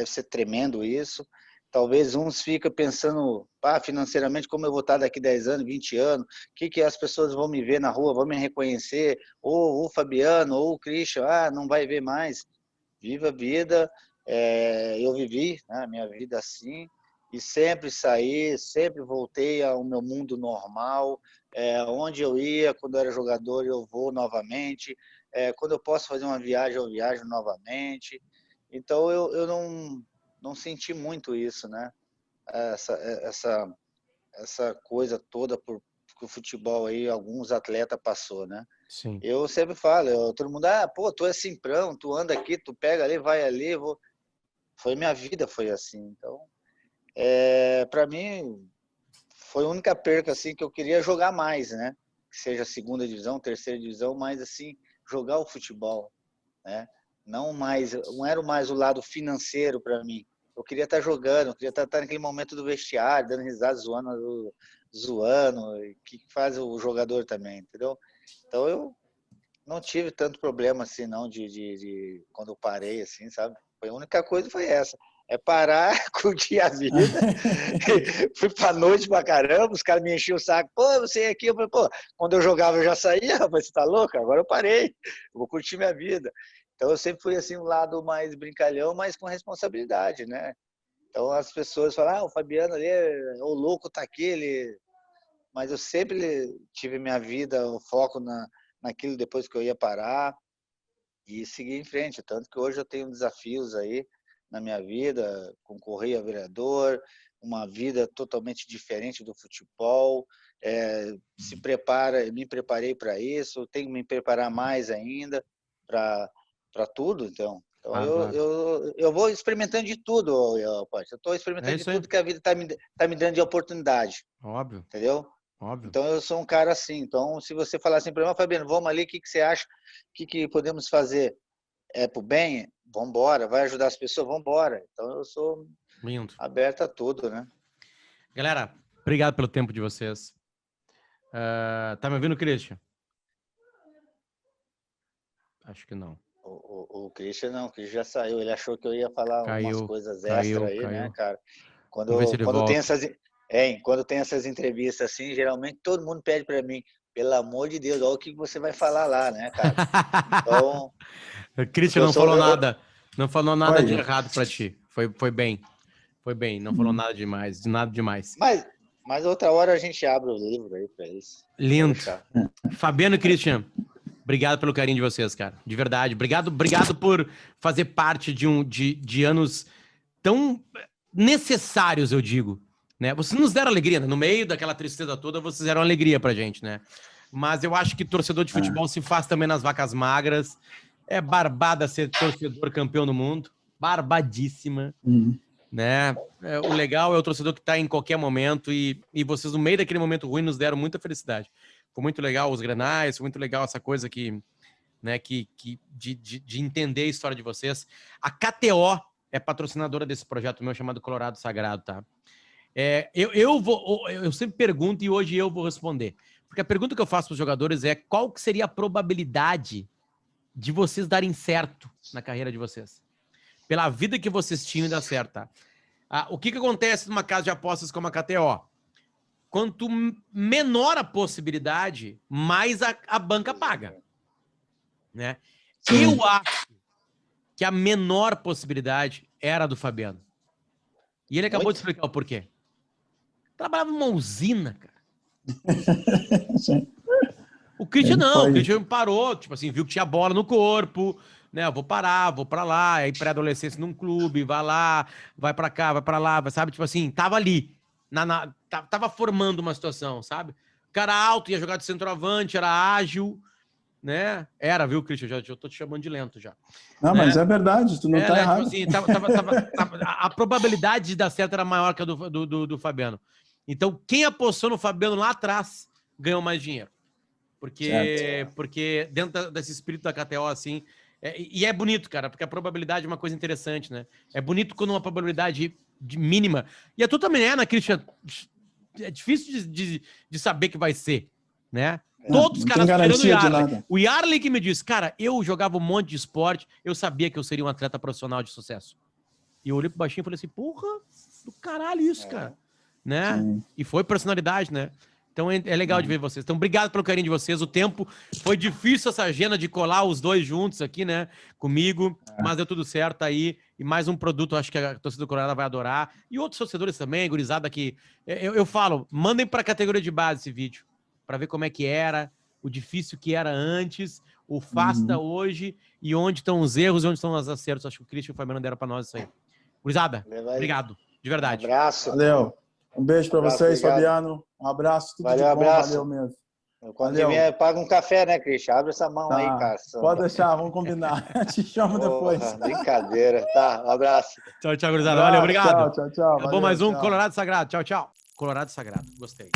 ser tremendo isso. Talvez uns ficam pensando, financeiramente, como eu vou estar daqui 10 anos, 20 anos, o que as pessoas vão me ver na rua, vão me reconhecer, ou o Fabiano, ou o Christian, não vai ver mais. Viva a vida. Eu vivi, né, a minha vida assim, e sempre saí, sempre voltei ao meu mundo normal. Onde eu ia, quando eu era jogador, eu vou novamente. Quando eu posso fazer uma viagem, eu viajo novamente. Então, eu não senti muito isso, né? Essa coisa toda que o futebol aí, alguns atletas passou, né? Sim. Eu sempre falo, todo mundo, tu é simprão, tu anda aqui, tu pega ali, vai ali, foi minha vida, foi assim. Então, para mim, foi a única perca assim que eu queria jogar mais, né? Que seja segunda divisão, terceira divisão, mas assim, jogar o futebol, né? Não era mais o lado financeiro para mim. Eu queria estar jogando, eu queria estar naquele momento do vestiário, dando risada, zoando, que faz o jogador também, entendeu? Então eu não tive tanto problema assim, não, de quando eu parei, assim, sabe? A única coisa foi essa. É parar, curtir a vida. Fui pra noite pra caramba, os caras me enchiam o saco. Pô, você é aqui. Eu falei, pô, quando eu jogava eu já saía, rapaz, você tá louco? Agora eu parei, eu vou curtir minha vida. Então eu sempre fui assim, um lado mais brincalhão, mas com responsabilidade, né? Então as pessoas falam, o Fabiano ali, o louco tá aqui, mas eu sempre tive minha vida, o foco naquilo depois que eu ia parar e seguir em frente. Tanto que hoje eu tenho desafios aí na minha vida, concorrer a vereador, uma vida totalmente diferente do futebol. Me preparei para isso, tenho que me preparar mais ainda para tudo, então. Então Claro. eu vou experimentando de tudo, eu estou experimentando de Isso aí. tudo que a vida tá me dando de oportunidade, Óbvio, entendeu? óbvio. Então, eu sou um cara assim. Então, se você falar assim para mim, Fabiano, vamos ali, o que você acha? O que podemos fazer? Pro bem? Vamos embora. Vai ajudar as pessoas? Vamos embora. Então, eu sou Lindo. aberto a tudo, né? Galera, obrigado pelo tempo de vocês. Tá me ouvindo, Christian? Acho que não. O Christian não, o Christian já saiu. Ele achou que eu ia falar algumas Caiu, coisas extra caiu, aí, né, caiu. cara? Vamos ver se ele Quando tem volta. essas entrevistas assim, geralmente todo mundo pede para mim, pelo amor de Deus, olha o que você vai falar lá, né, cara? Então, O porque Christian eu não sou. falou nada. Não falou nada de Olha, errado pra ti. Foi bem. Foi bem. Não falou nada demais. De nada demais. Mas outra hora a gente abre o livro aí para isso. Pode Lindo. deixar. Fabiano e Christian, obrigado pelo carinho de vocês, cara. De verdade. Obrigado por fazer parte de anos tão necessários, eu digo. Né? Vocês nos deram alegria, né? No meio daquela tristeza toda, vocês deram alegria pra gente, né? Mas eu acho que torcedor de futebol se faz também nas vacas magras. É barbada ser torcedor campeão do mundo. Barbadíssima. Né? O legal é o torcedor que está em qualquer momento e vocês, no meio daquele momento ruim, nos deram muita felicidade. Foi muito legal os grenais, foi muito legal essa coisa né, de entender a história de vocês. A KTO é patrocinadora desse projeto meu chamado Colorado Sagrado, tá? Eu sempre pergunto e hoje eu vou responder. Porque a pergunta que eu faço para os jogadores é qual que seria a probabilidade de vocês darem certo na carreira de vocês? Pela vida que vocês tinham e dar certo, tá? O que acontece numa casa de apostas como a KTO? Quanto menor a possibilidade, mais a banca paga, né? Eu acho que a menor possibilidade era a do Fabiano. E ele acabou de explicar o porquê. Trabalhava numa usina, cara. Sim. O Christian não, foi. o Christian parou, tipo assim, viu que tinha bola no corpo, né? Eu vou parar, vou pra lá, aí pré-adolescência num clube, vai lá, vai pra cá, vai pra lá, sabe? Tipo assim, tava ali, tava formando uma situação, sabe? O cara alto, ia jogar de centroavante, era ágil, né? Era, viu, Christian? Já tô te chamando de lento já. Não, né? mas é verdade, tu não tá né? errado. Tipo assim, a probabilidade de dar certo era maior que a do Fabiano. Então, quem apostou no Fabiano lá atrás ganhou mais dinheiro. Porque dentro desse espírito da KTO, assim... E é bonito, cara, porque a probabilidade é uma coisa interessante, né? É bonito quando uma probabilidade mínima... E a tua também é, né, Christian? É difícil de saber que vai ser, né? Todos os caras tirando o Yarley. O Yarley que me disse, cara, eu jogava um monte de esporte, eu sabia que eu seria um atleta profissional de sucesso. E eu olhei pro baixinho e falei assim, porra, do caralho isso, cara. Né? Sim. E foi personalidade, né? Então é legal de ver vocês. Então, obrigado pelo carinho de vocês. O tempo foi difícil essa agenda de colar os dois juntos aqui, né? Comigo, mas deu tudo certo aí. E mais um produto, acho que a torcida do Colorado vai adorar. E outros torcedores também, gurizada aqui. Eu falo, mandem pra categoria de base esse vídeo, pra ver como é que era, o difícil que era antes, o fácil da hoje e onde estão os erros e onde estão os acertos. Acho que o Christian e o Fabiano deram pra nós isso aí. Gurizada, obrigado, de verdade. Um abraço. Valeu. Um beijo para vocês, obrigado. Fabiano. Um abraço, tudo Valeu, de bom. abraço. Valeu mesmo. Quando vier, paga um café, né, Christian? Abre essa mão aí, cara. Pode deixar, vamos combinar. Te chamo depois. Brincadeira. Tá, um abraço. Tchau, gurizada. Valeu, obrigado. Tchau. Acabou mais um Colorado Sagrado. Tchau. Colorado Sagrado. Gostei.